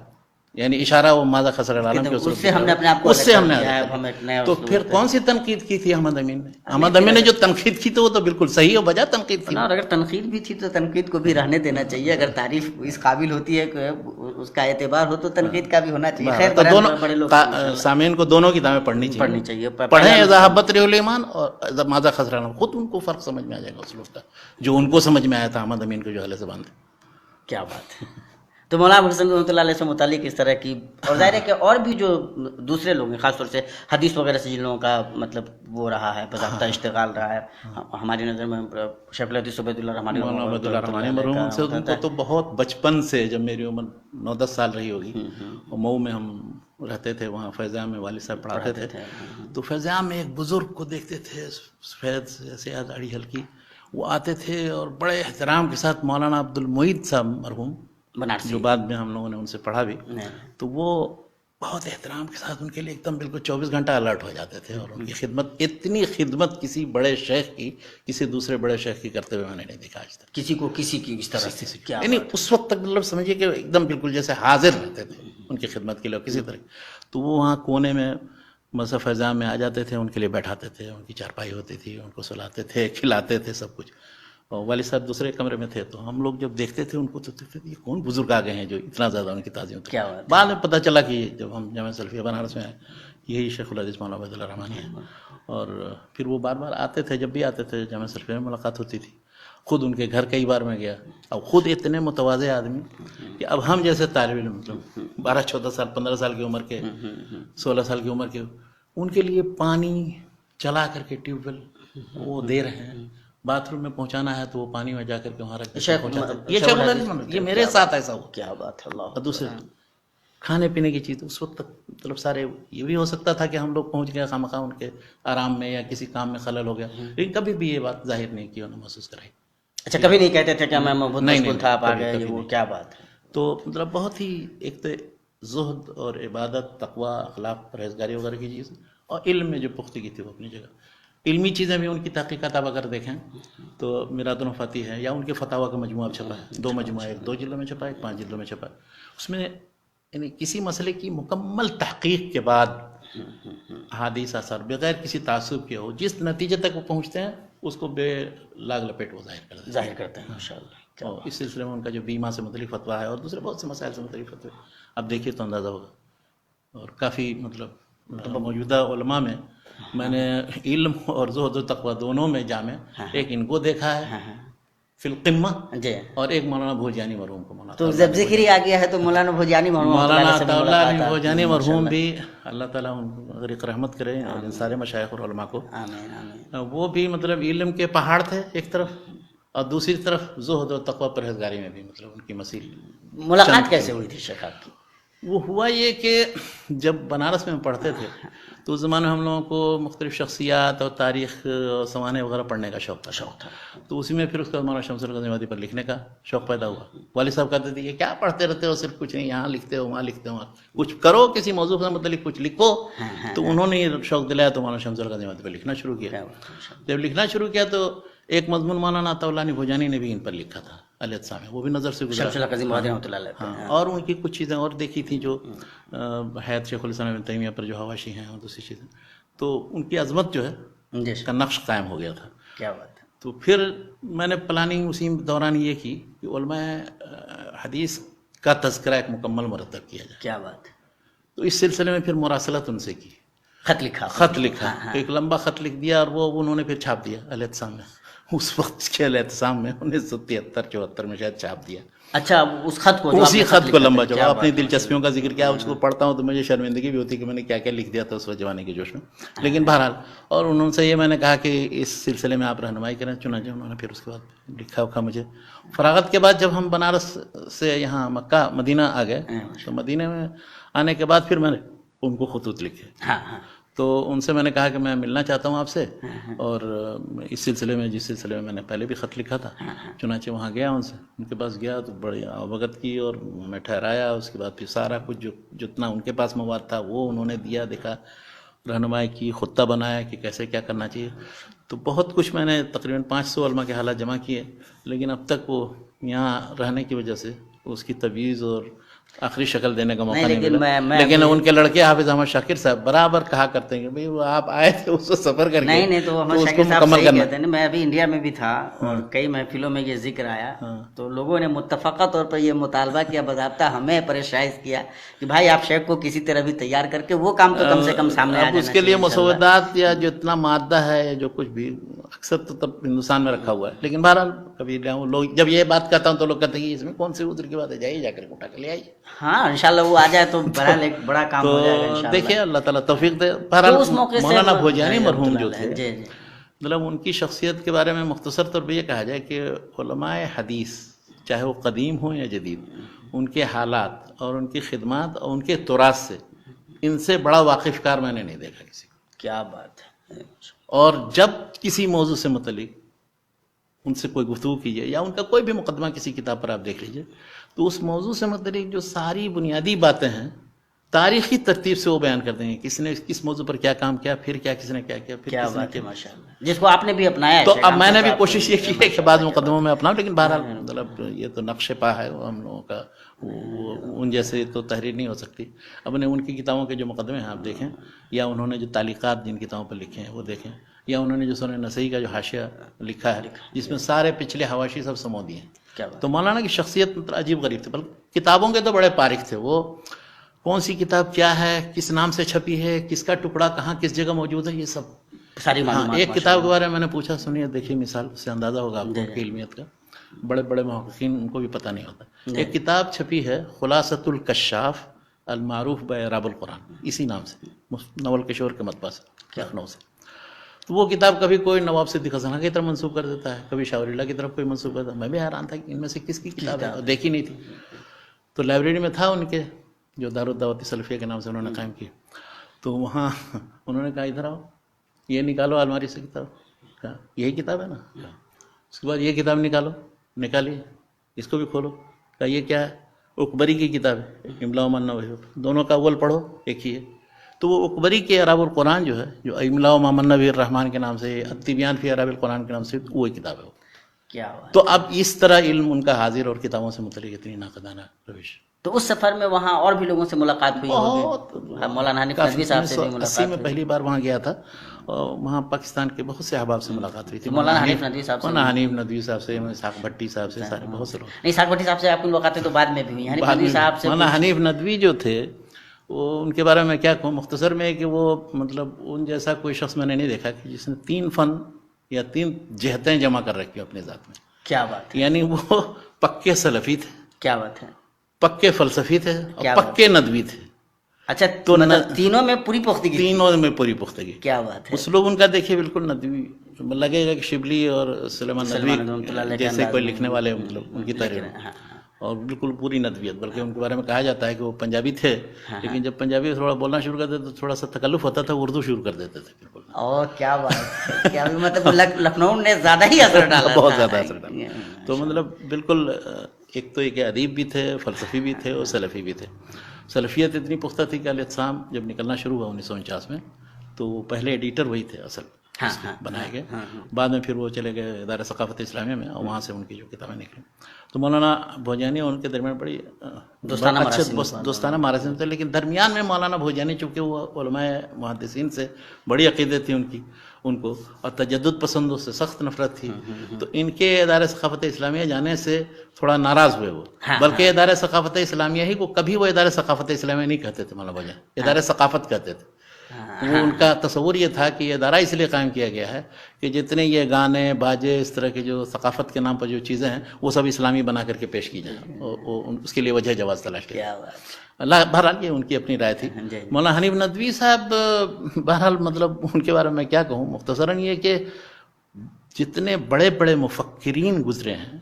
یعنی اشارہ وہ ماذا خسر العالم کے اس سے ہم نے اپنے آپ کو اس سے ہم نے ہم ایک نیا تو پھر کون سی تنقید کی تھی احمد امین نے؟ احمد امین نے جو تنقید کی تو وہ تو بالکل صحیح و بجا تنقید تھی. اور اگر تنقید بھی تھی تو تنقید کو بھی رہنے دینا چاہیے. اگر تعریف اس قابل ہوتی ہے کہ اس کا اعتبار ہو تو تنقید کا بھی ہونا چاہیے. خیر تو دونوں بڑے لوگ سامعین کو دونوں کتابیں پڑھنی چاہیے. پڑھیں اذا الایمان اور ماذا خسر العالم، خود ان کو فرق سمجھ میں آ جائے گا اس لوگ کا جو ان کو سمجھ میں آیا تھا احمد امین کو جو اہل زبان تھے. کیا بات ہے. تو مولانا حسن رحمۃ اللہ علیہ سے متعلق اس طرح کی، اور ظاہر ہے کہ اور بھی جو دوسرے لوگ ہیں خاص طور سے حدیث وغیرہ سے جن لوگوں کا مطلب وہ رہا ہے باضابطہ اشتغال رہا ہے، ہماری نظر میں شیخ الحدیث عبید اللہ رحمانی مرحوم ان سے ان کو تو بہت بچپن سے، جب میری عمر 9-10 سال رہی ہوگی، اور مئو میں ہم رہتے تھے، وہاں فیض عام میں والد صاحب پڑھاتے تھے، تو فیض عام میں ایک بزرگ کو دیکھتے تھے، سفید سیاہ داڑھی ہلکی، وہ آتے تھے اور بڑے احترام کے ساتھ مولانا عبد المعید صاحب مرحوم جو بعد میں ہم لوگوں نے ان سے پڑھا بھی، تو وہ بہت احترام کے ساتھ ان کے لیے ایک دم بالکل 24 گھنٹہ الرٹ ہو جاتے تھے، اور ان کی خدمت، اتنی خدمت کسی بڑے شیخ کی کسی دوسرے بڑے شیخ کی کرتے ہوئے میں نے نہیں دیکھا آج تک. کسی کی اس طرح سے یعنی اس وقت تک مطلب سمجھیے کہ ایک دم بالکل جیسے حاضر رہتے تھے ان کی خدمت کے لیے کسی طرح. تو وہ وہاں کونے میں مصحف فیضان میں آ جاتے تھے، ان کے لیے بیٹھاتے تھے، ان کی چارپائی ہوتی تھی، ان کو سلاتے تھے، کھلاتے تھے سب کچھ. اور والد صاحب دوسرے کمرے میں تھے، تو ہم لوگ جب دیکھتے تھے ان کو تو دیکھتے تھے یہ کون بزرگ آ گئے ہیں جو اتنا زیادہ ان کی تعظیم ہوتی ہے. بعد میں پتہ چلا کہ جب ہم جامعہ سلفیہ بنارس میں آئے، یہی شیخ الحدیث مولانا عبید اللہ رحمانی ہیں. اور پھر وہ بار بار آتے تھے، جب بھی آتے تھے جامعہ سلفیہ میں ملاقات ہوتی تھی. خود ان کے گھر کئی بار میں گیا، اب خود اتنے متواضع آدمی کہ اب ہم جیسے طالب علم مطلب 12-14 سال 15 سال کی عمر کے 16 سال کی عمر کے، ان کے لیے پانی چلا کر کے ٹیوب ویل وہ دے رہے ہیں. باتھ روم میں پہنچانا ہے تو وہ پانی میں جا کر کے وہاں رکھ کے یہ میرے ساتھ ایسا ہوا. کیا بات ہے. اللہ. اور دوسرے کھانے پینے کی چیز اس وقت تک مطلب سارے، یہ بھی ہو سکتا تھا کہ ہم لوگ پہنچ گئے خامخواہ ان کے آرام میں یا کسی کام میں خلل ہو گیا، لیکن کبھی بھی یہ بات ظاہر نہیں کی، انہوں نے محسوس کرائی. اچھا، کبھی نہیں کہتے تھے کہ میں بہت مشغول تھا آپ آ گئے، وہ کیا بات ہے. تو مطلب بہت ہی ایک تو زہد اور عبادت، تقوی، اخلاق، پرہیزگاری وغیرہ کی چیز، اور علم میں جو پختگی تھی وہ اپنی جگہ. علمی چیزیں بھی ان کی تحقیقات آپ اگر دیکھیں تو میرات النفاتی ہے، یا ان کے فتاویٰ کا مجموعہ چھپا ہے، 2 مجموعہ، ایک 2 جلدوں میں چھپا ہے، ایک 5 جلدوں میں چھپا ہے. اس میں یعنی کسی مسئلے کی مکمل تحقیق کے بعد احادیث آثار بغیر کسی تعصب کے ہو، جس نتیجے تک وہ پہنچتے ہیں اس کو بے لاگ لپیٹ وہ ظاہر کرتے ہیں ماشاءاللہ. اور اس سلسلے میں ان کا جو بیمہ سے متعلق فتویٰ ہے اور دوسرے بہت سے مسائل سے متعلق فتوے اب دیکھیے تو اندازہ ہوگا. اور کافی مطلب موجودہ علماء میں نے علم اور زہد و تقوی دونوں میں جامع ایک ان کو دیکھا ہے فی القمہ، اور ایک مولانا بھوجانی مرحوم کو. تو جب ذکر ہی آ گیا ہے تو مولانا بھوجانی مرحوم بھی اللہ تعالیٰ ان کو غریق رحمت کرے، اور ان سارے مشائخ اور علماء کو. وہ بھی مطلب علم کے پہاڑ تھے ایک طرف، اور دوسری طرف زہد و تقوی پرہیزگاری میں بھی مطلب ان کی مسیل. ملاقات کیسے ہوئی تھی شیخ آپ کی؟ وہ ہوا یہ کہ جب بنارس میں پڑھتے تھے تو اس زمانے میں ہم لوگوں کو مختلف شخصیات اور تاریخ اور سوانح وغیرہ پڑھنے کا شوق تھا. تو اسی میں پھر اس کا مولانا شمس الغنی آبادی پر لکھنے کا شوق پیدا ہوا. والد صاحب کہتے تھے یہ کیا پڑھتے رہتے ہو، صرف کچھ نہیں، یہاں لکھتے ہو وہاں لکھتے ہو، کچھ کرو، کسی موضوع سے متعلق کچھ لکھو. تو انہوں نے یہ شوق دلایا تو مولانا شمس الغنی آبادی پر لکھنا شروع کیا. جب لکھنا شروع کیا تو ایک مضمون مولانا عطا اللہ بھوجانی نے بھی ان پر لکھا تھا، الیتسا میں، وہ بھی نظر سے گزرا. اور ان کی کچھ چیزیں اور دیکھی تھیں جو حیات شیخ الاسلام ابن تیمیہ پر جو حواشی ہیں اور دوسری چیزیں، تو ان کی عظمت جو ہے کا نقش قائم ہو گیا تھا. کیا بات ہے. تو پھر میں نے پلاننگ اسی دوران یہ کی کہ علماء حدیث کا تذکرہ ایک مکمل مرتب کیا جائے. کیا بات ہے. تو اس سلسلے میں پھر مراسلت ان سے کی، خط لکھا. ایک لمبا خط لکھ دیا، اور وہ انہوں نے پھر چھاپ دیا الیتسا میں. اس وقت کے الیتسام میں 1973-74 میں شاید چھاپ دیا. اچھا، اس خط کو، اسی خط کو لمبا چوڑا. اپنی دلچسپیوں کا ذکر کیا، اس کو پڑھتا ہوں تو مجھے شرمندگی بھی ہوتی کہ میں نے کیا کیا لکھ دیا تھا اس وقت جوانی کے جوش میں. لیکن بہرحال، اور انہوں سے یہ میں نے کہا کہ اس سلسلے میں آپ رہنمائی کریں. چنانچہ انہوں نے پھر اس کے بعد لکھا مجھے. فراغت کے بعد جب ہم بنارس سے یہاں مکہ مدینہ آ گئے تو مدینہ میں آنے کے بعد پھر میں نے ان کو خطوط لکھے. تو ان سے میں نے کہا کہ میں ملنا چاہتا ہوں آپ سے، اور اس سلسلے میں جس سلسلے میں نے پہلے بھی خط لکھا تھا. چنانچہ وہاں گیا، ان سے ان کے پاس گیا تو بڑی اوگت کی اور میں ٹھہرایا. اس کے بعد پھر سارا کچھ جتنا ان کے پاس مواد تھا وہ انہوں نے دیا، دیکھا، رہنمائی کی، خطہ بنایا کہ کیسے کیا کرنا چاہیے. تو بہت کچھ میں نے تقریباً 500 علماء کے حالات جمع کیے، لیکن اب تک وہ یہاں رہنے کی وجہ سے اس کی تجویز اور آخری شکل دینے کا موقع نہیں، نہیں لیکن ملا. میں لیکن ان کے لڑکے حافظ احمد شاکر صاحب برابر کہا کرتے ہیں کہ بھئی وہ آپ آئے تھے اس کو سفر کر کے نہیں تو تو احمد اس کو شاکر صاحب مکمل صحیح کرنا. کہتے ہیں. میں ابھی انڈیا میں بھی تھا اور کئی محفلوں میں یہ ذکر آیا تو لوگوں نے متفقہ طور پر یہ مطالبہ کیا، باضابطہ ہمیں پریشائز کیا کہ بھائی آپ شیخ کو کسی طرح بھی تیار کر کے وہ کام تو کم سے کم سامنے آ اب جانا اس کے لیے چاہیے انشاءاللہ. مسودات یا جو اتنا مادہ ہے جو کچھ بھی اکثر تو تب ہندوستان میں رکھا ہوا ہے. لیکن بہرحال کبھی لوگ جب یہ بات کہتا ہوں تو لوگ کہتے ہیں کہ اس میں کون سی عذر کی بات ہے، جائیے جا کر اٹھا کے لے آئیے. ہاں انشاءاللہ وہ آ جائے تو بہرحال ایک بڑا کام ہو جائے گا تو انشاءاللہ. دیکھیے اللہ تعالیٰ توفیق دے. تو بہرحال اس موقع سے مولانا بھوجانی مرحوم جو تھے، جی مطلب ان کی شخصیت کے بارے میں مختصر طور پہ یہ کہا جائے کہ علماء حدیث چاہے وہ قدیم ہوں یا جدید، ان کے حالات اور ان کی خدمات اور ان کے تراث سے ان سے بڑا واقف کار میں نے نہیں دیکھا کسی کو. کیا بات ہے. اور جب کسی موضوع سے متعلق ان سے کوئی گفتگو کیجیے یا ان کا کوئی بھی مقدمہ کسی کتاب پر آپ دیکھ لیجیے تو اس موضوع سے متعلق جو ساری بنیادی باتیں ہیں تاریخی ترتیب سے وہ بیان کر دیں گے، کس نے کس موضوع پر کیا کام کیا، پھر کیا کس نے کیا کیا، پھر کیا کس نے بات ہے کیا. ماشاءاللہ، جس کو آپ نے بھی اپنایا ہے. تو شیخ اب میں ہم نے تو بھی آپ کوشش کو یہ کی ہے کہ بعض مقدموں میں اپناؤں، لیکن بہرحال مطلب یہ تو نقش پا ہے ہم لوگوں کا، ان جیسے تو تحریر نہیں ہو سکتی. اب نے ان کی کتابوں کے جو مقدمے ہیں آپ دیکھیں، یا انہوں نے جو تعلیقات جن کتابوں پر لکھے ہیں وہ دیکھیں، یا انہوں نے جو سنن نسائی کا جو حاشیہ لکھا ہے جس میں سارے پچھلے حواشی سب سمو دیے ہیں. کیا بات. تو مولانا کی شخصیت مطلب عجیب غریب تھی. بلکہ کتابوں کے تو بڑے پارک تھے. وہ کون سی کتاب کیا ہے، کس نام سے چھپی ہے، کس کا ٹکڑا کہاں کس جگہ موجود ہے، یہ سب ساری ہاں. معلومات. ایک کتاب کے بارے میں نے پوچھا، سنیے دیکھیے مثال سے اندازہ ہوگا آپ کو ان کی علمیت کا. بڑے بڑے محققین ان کو بھی پتہ نہیں ہوتا. ایک کتاب چھپی ہے خلاصۃ الکشاف المعروف باعراب القرآن، اسی نام سے، نول کشور کے مطبع سے، لکھنؤ سے. تو وہ کتاب کبھی کوئی نواب صدیق حسن کی طرف منسوب کر دیتا ہے، کبھی شاہ ولی اللہ کی طرف کوئی منسوب کرتا ہے. میں بھی حیران تھا کہ ان میں سے کس کی کتاب ہے، دیکھی نہیں تھی. تو لائبریری میں تھا ان کے جو دارالدعوت سلفیہ کے نام سے انہوں نے قائم کی. تو وہاں انہوں نے کہا ادھر آؤ، یہ نکالو الماری سے کتاب. کہا یہی کتاب ہے نا. اس کے بعد یہ کتاب نکالو، نکالی، اس کو بھی کھولو. کہا یہ کیا ہے؟ اکبری کی کتاب ہے، املا و معنی وحی، دونوں کا اول پڑھو ایک ہی ہے. تو وہ اکبری کے اعراب القرآن جو ہے، جو املا و معنی وحی الرحمن کے نام سے، التبیان فی اعراب القرآن کے نام سے، وہ کتاب ہے. کیا بات. تو اب اس طرح علم ان کا حاضر اور کتابوں سے متعلق اتنی ناقدانہ روش. تو اس سفر میں وہاں اور بھی لوگوں سے ملاقات ہوئی ہوگی. مولانا حنیف ندوی صاحب سے بھی 1980 ملاقات میں ہوئی. پہلی بار وہاں گیا تھا اور وہاں پاکستان کے بہت سے احباب سے ملاقات ہوئی تھی. مولانا حنیف ندوی صاحب سے. مولانا حنیف ندوی صاحب سے، اسحاق بھٹی صاحب سے، سارے بہت سے لوگ. نہیں، ساٹھ بھٹی صاحب سے آپ کی ملاقاتیں تو بعد میں بھی ہوئی. حنیف ندوی صاحب سے مولانا حنیف ندوی جو تھے وہ ان کے بارے میں کیا کہوں، مختصر میں کہ وہ مطلب ان جیسا کوئی شخص میں نے نہیں دیکھا کہ جس نے 3 فن یا 3 جہتیں جمع کر رکھی ہوں اپنے ذات میں. کیا بات ہے. یعنی وہ پکے سلفی تھے، کیا بات ہے. پکے فلسفی تھے اور پکے ندوی تھے. اچھا تو تینوں میں پوری پختگی. تینوں میں پوری پختگی. کیا بات ہے. اسلوب ان کا دیکھیے بالکل ندوی لگے گا کہ شبلی اور سلیمان ندوی جیسے کوئی لکھنے والے مطلب ان کی تحریر، اور بالکل پوری ندویت. بلکہ ان کے بارے میں کہا جاتا ہے کہ وہ پنجابی تھے، لیکن جب پنجابی تھوڑا بولنا شروع کرتے تو تھوڑا سا تکلف ہوتا تھا، اردو شروع کر دیتے تھے بالکل. اور کیا بات ہے. کیا مطلب لکھنؤ نے زیادہ ہی اثر ڈالا. بہت زیادہ اثر ڈالا. تو مطلب بالکل ایک تو ایک ادیب بھی تھے، فلسفی بھی تھے اور سلفی بھی تھے. سلفیت اتنی پختہ تھی کہ الاعتصام جب نکلنا شروع ہوا 1949 میں تو وہ پہلے ایڈیٹر وہی تھے اصل بنائے گئے. بعد میں پھر وہ چلے گئے ادارہ ثقافت اسلامیہ میں اور وہاں سے ان کی جو کتابیں نکلیں. تو مولانا بھوجانی اور ان کے درمیان بڑی دوستانہ مراسم تھے. لیکن درمیان میں مولانا بھوجانی چونکہ وہ علماء محدثین سے بڑی عقیدت تھی ان کو اور تجدد پسندوں سے سخت نفرت تھی. تو ان کے ادارہ ثقافت اسلامیہ جانے سے تھوڑا ناراض ہوئے وہ. بلکہ ادارہ ثقافت اسلامیہ ہی کو کبھی وہ ادارہ ثقافت اسلامیہ نہیں کہتے تھے مولانا بھوجانی، ادارہ ثقافت کہتے تھے. وہ ان کا تصور یہ تھا کہ یہ ادارہ اس لیے قائم کیا گیا ہے کہ جتنے یہ گانے باجے اس طرح کے جو ثقافت کے نام پر جو چیزیں ہیں وہ سب اسلامی بنا کر کے پیش کی جائیں، اس کے لیے وجہ جواز تلاش کی. اللہ بہرحال یہ ان کی اپنی رائے تھی. مولانا حنیف ندوی صاحب بہرحال مطلب ان کے بارے میں کیا کہوں، مختصراً یہ کہ جتنے بڑے بڑے مفکرین گزرے ہیں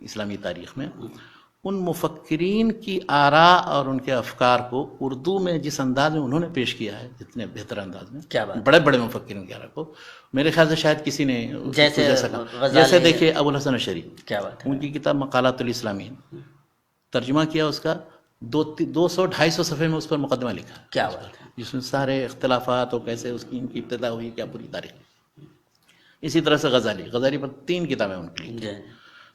اسلامی تاریخ میں، ان مفکرین کی آراء اور ان کے افکار کو اردو میں جس انداز میں انہوں نے پیش کیا ہے، جتنے بہتر انداز میں، بڑے بڑے مفکرین کی آراء کو میرے خیال سے شاید کسی نے جیسے دیکھیے ابو الحسن اشعری، ان کی کتاب مقالات الاسلامیین، ترجمہ کیا اس کا 200-250 صفحے میں اس پر مقدمہ لکھا. کیا بات ہے. جس میں سارے اختلافات اور کیسے اس کی ان کی ابتدا ہوئی، کیا پوری تاریخ. اسی طرح سے غزالی پر 3 کتابیں ان کی.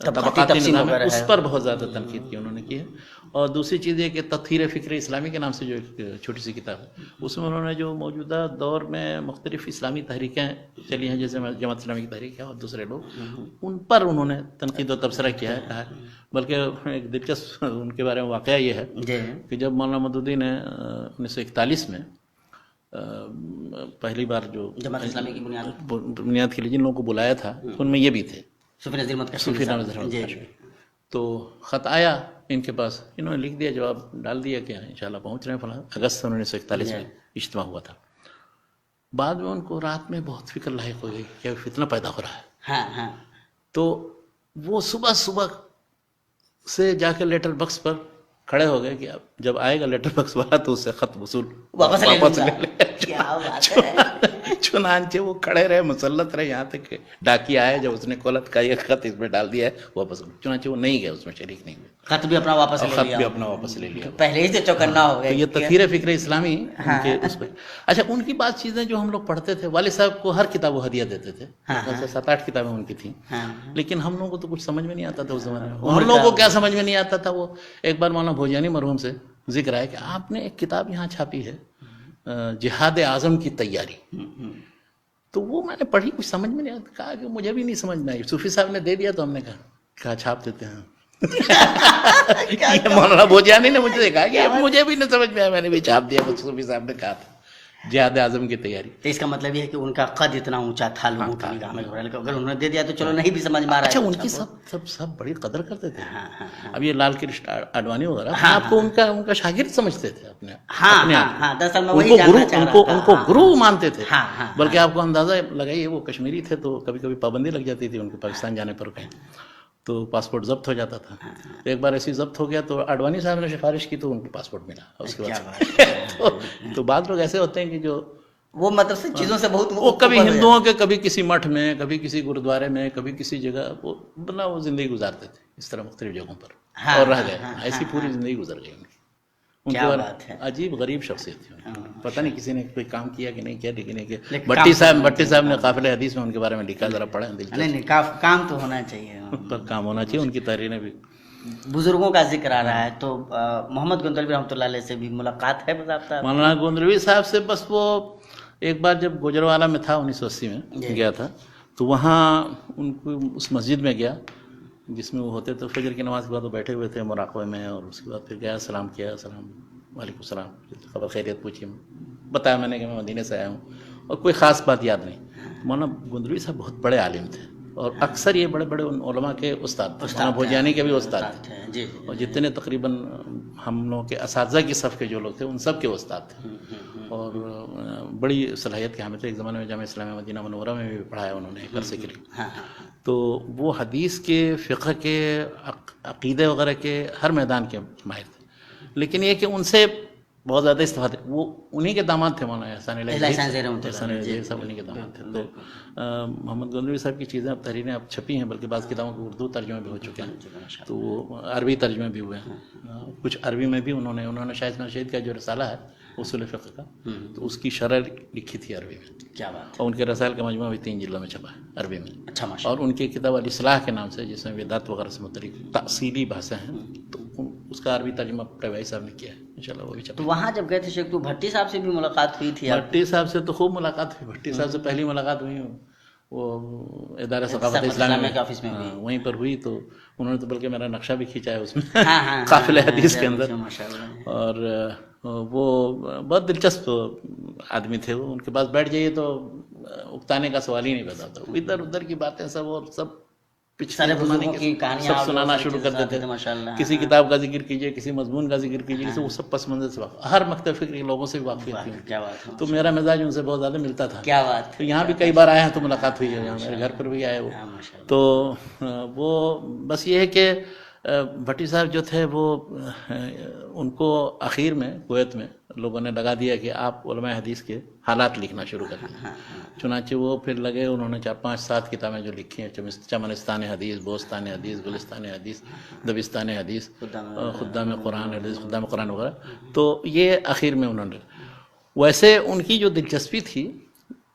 طبقاتی نظام ہے اس پر بہت زیادہ تنقید کی انہوں نے کی ہے. اور دوسری چیز یہ کہ تطہیر فکر اسلامی کے نام سے جو ایک چھوٹی سی کتاب ہے اس میں انہوں نے جو موجودہ دور میں مختلف اسلامی تحریکیں چلی ہیں جیسے جماعت اسلامی کی تحریک ہے اور دوسرے لوگ ان پر انہوں نے تنقید و تبصرہ کیا ہے کہا ہے. بلکہ ایک دلچسپ ان کے بارے میں واقعہ یہ ہے کہ جب مولانا مودودی نے 1941 میں پہلی بار جو جماعت اسلامی کی بنیاد کے لیے جن لوگوں کو بلایا تھا ان میں یہ بھی تھے صوفی نذیر احمد کشمیری. تو خط آیا ان کے پاس, انہوں نے لکھ دیا, جواب ڈال دیا کہ انشاءاللہ پہنچ رہے ہیں فلاں. اگست 1941 میں اجتماع ہوا تھا. بعد میں ان کو رات میں بہت فکر لاحق ہو گئی کہ فتنہ پیدا ہو رہا ہے. تو وہ صبح سے جا کے لیٹر باکس پر کھڑے ہو گئے کہ اب جب آئے گا لیٹر باکس والا تو اس سے خط وصول واپس لے لے. چنانچہ وہ کھڑے رہے مسلط رہے یہاں تک کہ ڈاکیا آئے, جب اس نے کھولا کا یہ خط اس میں ڈال دیا ہے واپس. چنانچہ وہ نہیں گئے, اس میں شریک نہیں ہوئے, خط بھی اپنا واپس لے لیا. پہلے ہی سے چوکنا ہو گیا. یہ تطہیر فکر اسلامی کے اس پہ. اچھا, ان کی بعض چیزیں جو ہم لوگ پڑھتے تھے, والد صاحب کو ہر کتاب وہ ہدیہ دیتے تھے, 7-8 کتابیں ان کی تھیں, لیکن ہم لوگوں کو تو کچھ سمجھ میں نہیں آتا تھا اس زمانے میں. ہم لوگوں کو کیا سمجھ میں نہیں آتا تھا. وہ ایک بار مولانا بھوجانی مرحوم سے ذکر ہے کہ آپ نے ایک کتاب یہاں چھاپی ہے جہاد اعظم کی تیاری. تو وہ میں نے پڑھی, کچھ سمجھ میں نہیں آتا. کہا کہ مجھے بھی نہیں سمجھ میں آئی. صوفی صاحب نے دے دیا تو ہم نے کہا چھاپ دیتے ہیں. مولانا بھوجانی نے مجھ سے کہا کہ مجھے بھی نہیں سمجھ میں آیا, میں نے بھی چھاپ دیا. صوفی صاحب نے کہا تھا جہاد اعظم کی تیاری. تو اس کا مطلب یہ ہے کہ ان کا قد اتنا اونچا تھا لوگوں کی نگاہ میں, اگر انہوں نے دے دیا تو چلو نہیں بھی سمجھ میں آ رہا ہے. اچھا, ان کی سب بڑی قدر کرتے تھے. اب یہ لال کرشن اڈوانی وغیرہ آپ کو ان کا شاگرد سمجھتے تھے اپنے آپ. دراصل میں وہی جاننا چاہ رہا تھا. ان کو گرو مانتے تھے. بلکہ آپ کو اندازہ لگائیے, وہ کشمیری تھے تو کبھی کبھی پابندی لگ جاتی تھی ان کے پاکستان جانے پر کہیں, تو پاسپورٹ ضبط ہو جاتا تھا. ایک بار ایسی ضبط ہو گیا تو اڈوانی صاحب نے سفارش کی تو ان کو پاسپورٹ ملا. اس کے بعد تو بعض لوگ ایسے ہوتے ہیں کہ جو وہ مطلب سے چیزوں سے بہت وہ کبھی ہندوؤں کے, کبھی کسی مٹھ میں, کبھی کسی گرودوارے میں, کبھی کسی جگہ وہ زندگی گزارتے تھے اس طرح مختلف جگہوں پر, اور رہ گئے. ایسی پوری زندگی گزر گئی ان کی. ان کے عجیب غریب شخصیت تھی. پتہ نہیں کسی نے کوئی کام کیا کہ نہیں کیا, لیکن بھٹی صاحب نے قافلہ حدیث میں ان کے بارے میں لکھا, ذرا پڑھیں. نہیں, کام تو ہونا چاہیے, پر کام ہونا چاہیے. ان کی تحریریں بھی. بزرگوں کا ذکر آ رہا ہے تو محمد گندلوی رحمۃ اللہ علیہ سے بھی ملاقات ہے باضابطہ؟ مولانا گندلوی صاحب سے بس وہ ایک بار جب گوجروالا میں تھا 1980 میں گیا تھا, تو وہاں ان کو اس مسجد میں گیا جس میں وہ ہوتے. تو فجر کی نماز کے بعد وہ بیٹھے ہوئے تھے مراقبے میں, اور اس کے بعد پھر گیا, سلام کیا. وعلیکم السلام, خبر خیریت پوچھی, بتایا میں نے کہ میں مدینے سے آیا ہوں, اور کوئی خاص بات یاد نہیں. مولانا گندلوی صاحب بہت بڑے عالم تھے, اور اکثر یہ بڑے بڑے علماء کے استاد تھے. مولانا بھوجانی کے بھی استاد تھے, اور جتنے تقریباً ہم لوگوں کے اساتذہ کی صف کے جو لوگ تھے ان سب کے استاد تھے, اور بڑی صلاحیت کے حامل تھے. ایک زمانے میں جامعہ اسلامیہ مدینہ منورہ میں بھی پڑھایا انہوں نے ایک عرصے کے لیے. تو وہ حدیث کے, فقہ کے, عقیدے وغیرہ کے ہر میدان کے ماہر تھے. لیکن یہ کہ ان سے بہت زیادہ استفادہ, وہ انہی کے داماد تھے. مولانا احسان الہی صاحب انہی کے داماد تھے. تو محمد گندلوی صاحب کی چیزیں اب تحریریں اب چھپی ہیں, بلکہ بعض کتابوں کے اردو ترجمے بھی ہو چکے ہیں, تو وہ عربی ترجمے بھی ہوئے ہیں. کچھ عربی میں بھی انہوں نے شاہد نشید کا جو رسالہ ہے اصول فقہ کا, تو اس کی شرح لکھی تھی عربی میں. کیا بات. اور ان کے رسائل کا مجموعہ بھی 3 جلدوں میں چھپا ہے عربی میں. اچھا, اور ان کی کتاب الاصلاح کے نام سے, جس میں بدعت وغیرہ سے متعلق تفصیلی بحثیں ہیں, تو اس کا عربی ترجمہ پرویز صاحب نے کیا ہے. انشاءاللہ وہ بھی چھپا. تو وہاں جب گئے تھے شیخ, تو بھٹی صاحب سے بھی ملاقات ہوئی تھی؟ بھٹی صاحب سے تو خوب ملاقات ہوئی. بھٹی صاحب سے پہلی ملاقات ہوئی وہ ادارہ ثقافت اسلامی کے آفس میں, وہیں پر ہوئی. تو انہوں نے تو بلکہ میرا نقشہ بھی کھینچا ہے اس میں قافلہ حدیث کے اندر. اور وہ بہت دلچسپ آدمی تھے. وہ ان کے پاس بیٹھ جائیے تو اکتانے کا سوال ہی نہیں پیدا ہوتا. ادھر ادھر کی باتیں سب, اور سب پچھلے زمانے کی سب سنانا شروع کر دیتے تھے. کسی کتاب کا ذکر کیجیے, کسی مضمون کا ذکر کیجیے, وہ سب پس منظر سے واقف, ہر مکتب فکر کے لوگوں سے بھی واقفیت تھی. تو میرا مزاج ان سے بہت زیادہ ملتا تھا. کیا بات. تو یہاں بھی کئی بار آئے ہیں تو ملاقات ہوئی ہے, یہاں میرے گھر پر بھی آئے وہ. تو وہ بس یہ ہے کہ بھٹی صاحب جو تھے وہ ان کو اخیر میں کویت میں لوگوں نے لگا دیا کہ آپ علماء حدیث کے حالات لکھنا شروع کر دیں. چنانچہ وہ پھر لگے, انہوں نے 4-5-7 کتابیں جو لکھی ہیں, چمنستان حدیث, بوستان حدیث, گلستان حدیث, دبستان حدیث, خدام قرآن حدیث, خدام قرآن وغیرہ. تو یہ اخیر میں انہوں نے, ویسے ان کی جو دلچسپی تھی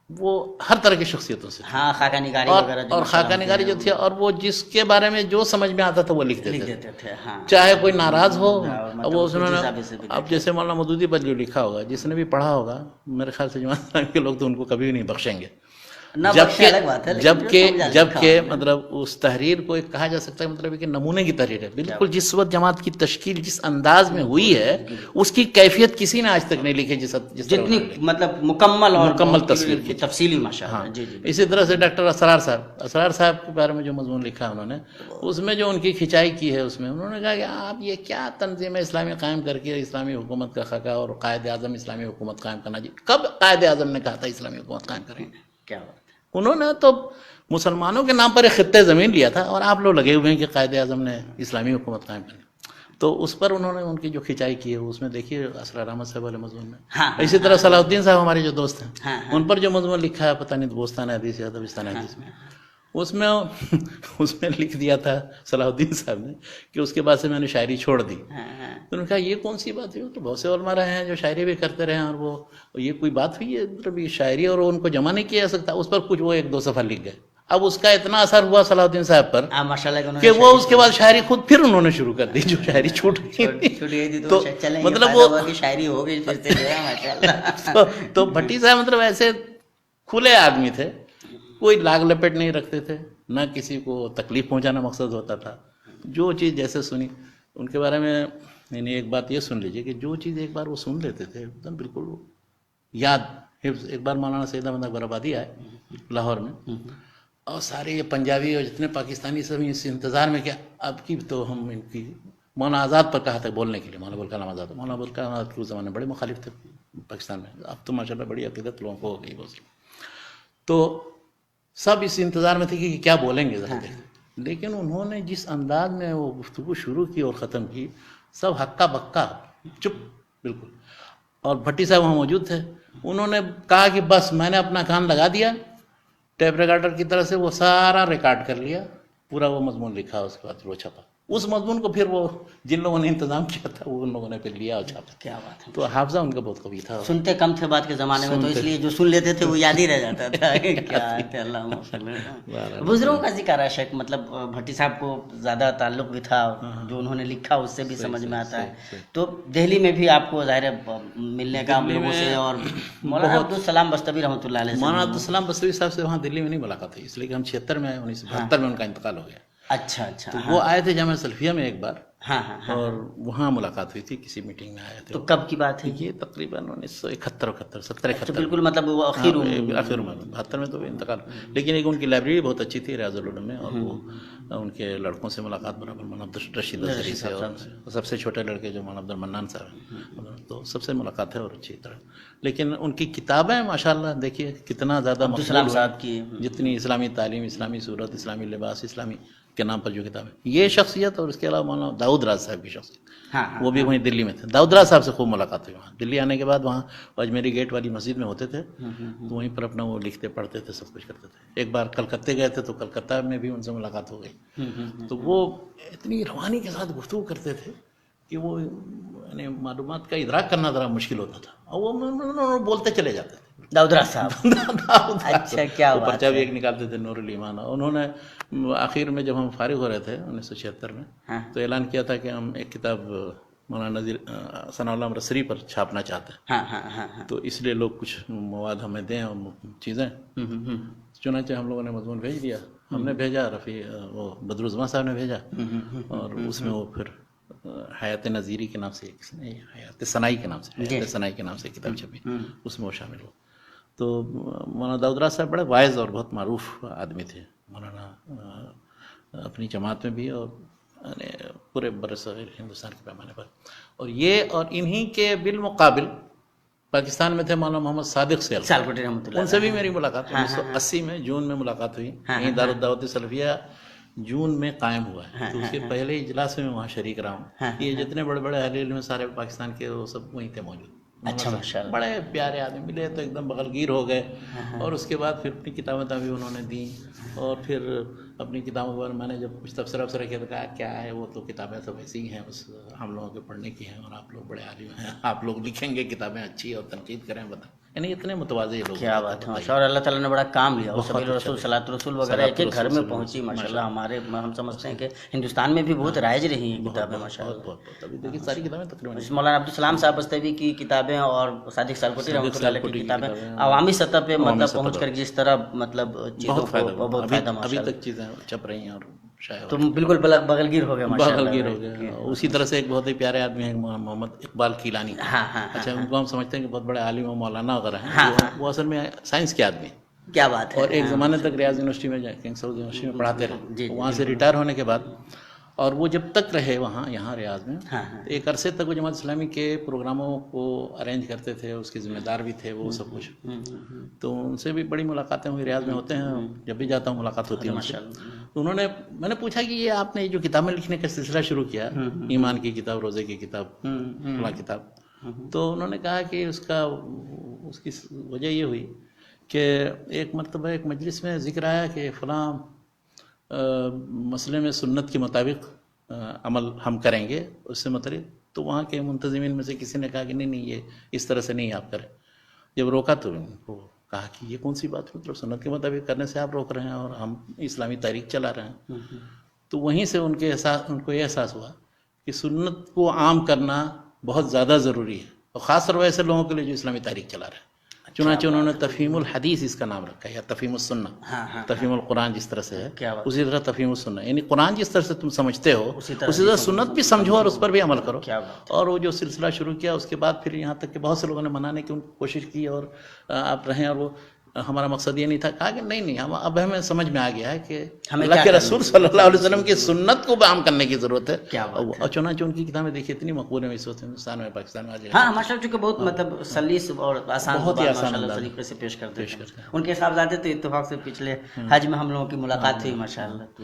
وہ ہر طرح کی شخصیتوں سے تھے. ہاں خاکہ نگاری وغیرہ اور خاکہ نگاری جو تھی، اور وہ جس کے بارے میں جو سمجھ میں آتا تھا وہ لکھ دیتے تھے. ہاں چاہے کوئی ناراض ہو. مطلب وہ اس کے انہوں نے حساب سے بھی اب جیسے مولانا مودودی پر جو لکھا ہوگا، جس نے بھی پڑھا ہوگا، میرے خیال سے جماعت اسلامی کے لوگ تو ان کو کبھی بھی نہیں بخشیں گے. جبکہ مطلب اس تحریر کو ایک کہا جا سکتا ہے مطلب کہ نمونے کی تحریر ہے. بالکل جس وقت جماعت کی تشکیل جس انداز میں ہوئی ہے اس کی کیفیت کسی نے آج تک نہیں لکھی جتنی مطلب مکمل تصویر کی، تفصیلی ماشاءاللہ. جی جی. اسی طرح سے ڈاکٹر اسرار صاحب کے بارے میں جو مضمون لکھا ہے انہوں نے، اس میں جو ان کی کھنچائی کی ہے، اس میں انہوں نے کہا کہ آپ یہ کیا تنظیم اسلامی قائم کر کے اسلامی حکومت کا خاکہ اور قائد اعظم اسلامی حکومت قائم کرنا. جی کب قائد اعظم نے کہا تھا اسلامی حکومت قائم کریں؟ کیا انہوں نے تو مسلمانوں کے نام پر ایک خطہ زمین لیا تھا، اور آپ لوگ لگے ہوئے ہیں کہ قائد اعظم نے اسلامی حکومت قائم کرنی. تو اس پر انہوں نے ان کی جو کھنچائی کی ہے اس میں دیکھیے اسرار احمد صاحب والے مضمون میں. اسی طرح صلاح الدین صاحب ہمارے جو دوست ہیں، ان پر جو مضمون لکھا ہے پتہ نہیں بوستان حدیث یا دبستان حدیث میں، اس میں لکھ دیا تھا صلاح الدین صاحب نے کہ اس کے بعد سے میں نے شاعری چھوڑ دی. تو انہوں نے کہا یہ کون سی بات ہے؟ تو بہت سے علماء رہے ہیں جو شاعری بھی کرتے رہے ہیں، اور وہ یہ کوئی بات ہوئی ہے مطلب یہ شاعری اور ان کو جمع نہیں کیا جا سکتا. اس پر کچھ وہ 1-2 صفحہ لکھ گئے. اب اس کا اتنا اثر ہوا صلاح الدین صاحب پر کہ وہ اس کے بعد شاعری خود پھر انہوں نے شروع کر دی، جو شاعری چھوٹ گئی. تو مطلب وہ شاعری ہو گئی. تو بھٹی صاحب مطلب ایسے کھلے آدمی تھے، کوئی لاگ لپیٹ نہیں رکھتے تھے، نہ کسی کو تکلیف پہنچانا مقصد ہوتا تھا. جو چیز جیسے سنی ان کے بارے میں، یعنی ایک بات یہ سن لیجئے کہ جو چیز ایک بار وہ سن لیتے تھے ایک دم بالکل یاد حفظ. ایک بار مولانا سید احمد اکبر آبادی آئے لاہور میں، اور سارے یہ پنجابی اور جتنے پاکستانی سب اس انتظار میں کہ اب کی تو ہم ان کی مولانا آزاد پر کہا تھا بولنے کے لیے. مولانا ابوالکلام آزاد، مولانا ابوالکلام آزاد کے اس زمانے میں بڑے مخالف تھے پاکستان میں. اب تو ماشاء اللہ بڑی عقیدت لوگوں کو ہو گئی بہت. تو سب اس انتظار میں تھے کہ کیا بولیں گے ذرا. لیکن انہوں نے جس انداز میں وہ گفتگو شروع کی اور ختم کی، سب ہکا بکا چپ بالکل. اور بھٹی صاحب وہاں موجود تھے. انہوں نے کہا کہ بس میں نے اپنا کان لگا دیا، ٹیپ ریکارڈر کی طرح سے وہ سارا ریکارڈ کر لیا، پورا وہ مضمون لکھا، اس کے بعد وہ چھپا. اس مضمون کو پھر وہ جن لوگوں نے انتظام کیا تھا وہ ان لوگوں نے پھر لیا اور چھاپا. کیا بات ہے. تو حافظہ ان کا بہت قوی تھا. سنتے کم تھے بات کے زمانے میں، تو اس لیے جو سن لیتے تھے وہ یاد ہی رہ جاتا تھا. کیا اللہ بزرگوں کا ذکر ہے شیخ. مطلب بھٹی صاحب کو زیادہ تعلق بھی تھا، جو انہوں نے لکھا اس سے بھی سمجھ میں آتا ہے. تو دہلی میں بھی آپ کو ظاہر ملنے کا لوگوں سے، اور مولانا عبدالسلام بستوی رحمۃ اللہ علیہ، مولانا عبدالسلام بستوی صاحب سے وہاں دلی میں نہیں ملاقات ہوئی، اس لیے کہ ہم 76 میں آئے، 1972 میں ان کا انتقال ہو گیا. اچھا اچھا. وہ آئے تھے جامعہ سلفیہ میں ایک بار، ہاں اور وہاں ملاقات ہوئی تھی، کسی میٹنگ میں آئے تھے. تو کب کی بات ہے یہ تقریباً 1971 بالکل مطلب وہ آخر میں 72 میں تو انتقال. لیکن ایک ان کی لائبریری بہت اچھی تھی ریاض العلوم میں، اور وہ ان کے لڑکوں سے ملاقات برابر مولانا رشید اظہری سے، اور سب سے چھوٹے لڑکے جو مولانا عبد المنان صاحب ہیں، تو سب سے ملاقات ہے اور اچھی طرح. لیکن ان کی کتابیں ماشاءاللہ دیکھیے کتنا زیادہ عبدالسلام صاحب کی، جتنی اسلامی تعلیم، اسلامی صورت، اسلامی لباس، اسلامی کے نام پر جو کتابیں، یہ شخصیت. اور اس کے علاوہ مولانا داؤد راز صاحب کی شخصیت، وہ بھی وہیں دلی میں تھے. داؤد راز صاحب سے خوب ملاقات ہوئی وہاں. دلی آنے کے بعد وہاں اجمیری گیٹ والی مسجد میں ہوتے تھے، تو وہیں پر اپنا وہ لکھتے پڑھتے تھے، سب کچھ کرتے تھے. ایک بار کلکتے گئے تھے تو کلکتہ میں بھی ان سے ملاقات ہو گئی. تو وہ اتنی روحانی کے ساتھ گفتگو کرتے تھے کہ وہ یعنی معلومات کا ادراک کرنا ذرا مشکل ہوتا تھا، اور وہ بولتے چلے جاتے تھے. داؤد راز صاحب اچھا کیا بات. پرچہ بھی ایک نکالتے تھے نور الایمان. انہوں نے آخر میں جب ہم فارغ ہو رہے تھے 1976 میں، تو اعلان کیا تھا کہ ہم ایک کتاب مولانا نذیر ثناء اللہ امرتسری پر چھاپنا چاہتے ہیں، تو اس لیے لوگ کچھ مواد ہمیں دیں اور چیزیں. چنانچہ ہم لوگوں نے مضمون بھیج دیا. ہم نے بھیجا، وہ بدرالزمان صاحب نے بھیجا، اور اس میں وہ پھر حیات نظیری کے نام سے، حیات ثنائی کے نام سے، حیات ثنائی کے نام سے کتاب چھپی، اس میں وہ شامل ہو. تو مولانا داؤد راز صاحب بڑے واعظ اور بہت معروف آدمی تھے. مولانا اپنی جماعت میں بھی اور پورے برصغیر ہندوستان کے پیمانے پر. اور یہ اور انہی کے بالمقابل پاکستان میں تھے مولانا محمد صادق سیالکوٹی رحمۃ اللہ، ان سے بھی میری ملاقات 1980 میں جون میں ملاقات ہوئی. یہیں دارالدعوت سلفیہ جون میں قائم ہوا ہے، تو اس کے پہلے اجلاس میں وہاں شریک رہا ہوں. یہ جتنے بڑے بڑے اہل علم سارے پاکستان کے وہ سب وہیں تھے موجود. اچھا ماشاءاللہ، بڑے پیارے آدمی ملے تو ایک دم بغلگیر ہو گئے. اور اس کے بعد پھر اپنی کتابیں بھی انہوں نے دیں، اور پھر اپنی کتابوں پر میں نے جب کچھ تبصرہ کیا تو کہا کیا ہے وہ تو کتابیں تو ویسی ہی ہیں، بس ہم لوگوں کے پڑھنے کی ہیں، اور آپ لوگ بڑے عالم ہیں، آپ لوگ لکھیں گے کتابیں اچھی اور تنقید کریں، بتائیں. یعنی اتنے متواضع لوگ. کیا بات ہے ماشاء اللہ. اللہ تعالیٰ نے بڑا کام لیا. اور سبیل رسول صلاۃ رسول وغیرہ ایک ایک گھر میں پہنچی ماشاء اللہ. ہمارے ہم سمجھتے ہیں کہ ہندوستان میں بھی بہت رائج رہی ہیں کتابیں ماشاء اللہ. بہت ابھی دیکھیے ساری کتابیں تقریباً مولانا عبدالسلام صاحب بستوی کی کتابیں اور صادق سالکوٹی رحمۃ اللہ علیہ کی کتابیں عوامی سطح پہ مطلب پہنچ کر جس طرح مطلب چیزوں کو بہت فائدہ ابھی تک چیزیں چھپ رہی ہیں. اور تو بالکل بغلگیر ہو گیا ماشاء اللہ. بغلگیر ہو گیا. اسی طرح سے ایک بہت ہی پیارے آدمی ہیں محمد اقبال کیلانی. اچھا ان کو ہم سمجھتے ہیں کہ بہت بڑے عالم و مولانا وغیرہ ہیں. وہ اصل میں سائنس کے آدمی. کیا بات ہے. اور ایک زمانے تک ریاض یونیورسٹی میں کنگ سعود یونیورسٹی میں پڑھاتے رہے. وہاں سے ریٹائر ہونے کے بعد اور وہ جب تک رہے وہاں یہاں ریاض میں ایک عرصے تک وہ جماعت اسلامی کے پروگراموں کو ارینج کرتے تھے. اس کے ذمہ دار بھی تھے وہ سب کچھ. تو ان سے بھی بڑی ملاقاتیں ہوئی. ریاض میں ہوتے ہیں جب بھی جاتا ہوں ملاقات ہوتی ہے ان سے. تو انہوں نے میں نے پوچھا کہ یہ آپ نے جو کتابیں لکھنے کا سلسلہ شروع کیا ایمان کی کتاب روزے کی کتاب فلاں کتاب تو انہوں نے کہا کہ اس کی وجہ یہ ہوئی کہ ایک مرتبہ ایک مجلس میں ذکر آیا کہ فلاں مسئلے میں سنت کے مطابق عمل ہم کریں گے اس سے متعلق. تو وہاں کے منتظمین میں سے کسی نے کہا کہ نہیں یہ اس طرح سے نہیں آپ کریں. جب روکا تو وہ کہا کہ یہ کون سی بات مطلب سنت کے مطابق کرنے سے آپ روک رہے ہیں اور ہم اسلامی تاریخ چلا رہے ہیں. تو وہیں سے ان کو یہ احساس ہوا کہ سنت کو عام کرنا بہت زیادہ ضروری ہے اور خاص طور پر ایسے لوگوں کے لیے جو اسلامی تاریخ چلا رہے ہیں. چنانچہ انہوں نے تفہیم الحدیث اس کا نام رکھا ہے یا تفہیم السنہ. تفہیم القرآن جس طرح سے ہے اسی طرح تفہیم السنہ یعنی قرآن جس طرح سے تم سمجھتے ہو اسی طرح سنت بھی سمجھو اور اس پر بھی عمل کرو. اور وہ جو سلسلہ شروع کیا اس کے بعد پھر یہاں تک کہ بہت سے لوگوں نے منانے کی کوشش کی اور آپ رہیں. اور وہ ہمارا مقصد یہ نہیں تھا. کہا کہ نہیں اب ہمیں سمجھ میں آ گیا ہے کہ اللہ کے رسول صلی اللہ علیہ وسلم کی سنت کو عام کرنے کی ضرورت ہے. اور چنانچہ ان کی کتابیں دیکھیے اتنی مقبول ہیں اس وقت ہندوستان میں پاکستان میں. ہاں ماشاء اللہ چونکہ بہت مطلب سلیس اور آسان بہت ہی آسان طریقے سے پیش کرتے ہیں. ان کے صاحبزادے تو اتفاق سے پچھلے حج میں ہم لوگوں کی ملاقات ہوئی ماشاء اللہ.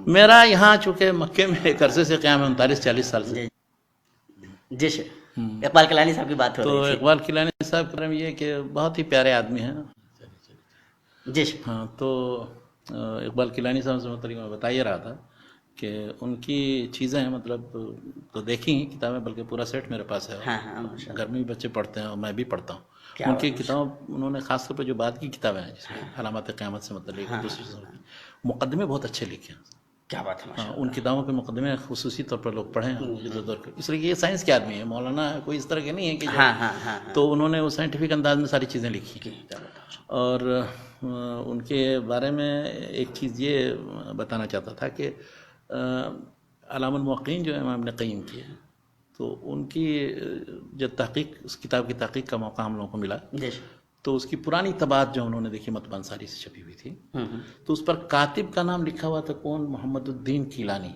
میرا یہاں چونکہ مکے میں ایک عرصے سے قیام ہے 39-40 سال سے. جی اقبال کیلانی صاحب کی بات ہو رہی تو اقبال کیلانی صاحب کا یہ کہ بہت ہی پیارے آدمی ہیں. جی ہاں تو اقبال کیلانی صاحب سے متعلق میں بتا یہ رہا تھا کہ ان کی چیزیں مطلب تو دیکھی ہیں کتابیں بلکہ پورا سیٹ میرے پاس ہے. گھر میں بھی بچے پڑھتے ہیں اور میں بھی پڑھتا ہوں. ان کی کتاب انہوں نے خاص طور پہ جو بعد کی کتابیں ہیں جس میں علامات قیامت سے متعلق دوسری چیزوں کی مقدمے بہت اچھے لکھے ہیں. کیا بات ہے. ان کتابوں کے مقدمے خصوصی طور پر لوگ پڑھے ہیں اس لیے یہ سائنس کے آدمی ہے. مولانا کوئی اس طرح کے نہیں ہے کہ تو انہوں نے وہ سائنٹیفک انداز میں ساری چیزیں لکھی. اور ان کے بارے میں ایک چیز یہ بتانا چاہتا تھا کہ علام الموقعین جو امام ابن قیم کی ہے تو ان کی جب تحقیق اس کتاب کی تحقیق کا موقع ہم لوگوں کو ملا تو اس کی پرانی طباعت جو انہوں نے دیکھی مطبع انصاری سے چھپی ہوئی تھی تو اس پر کاتب کا نام لکھا ہوا تھا کون محمد الدین کیلانی.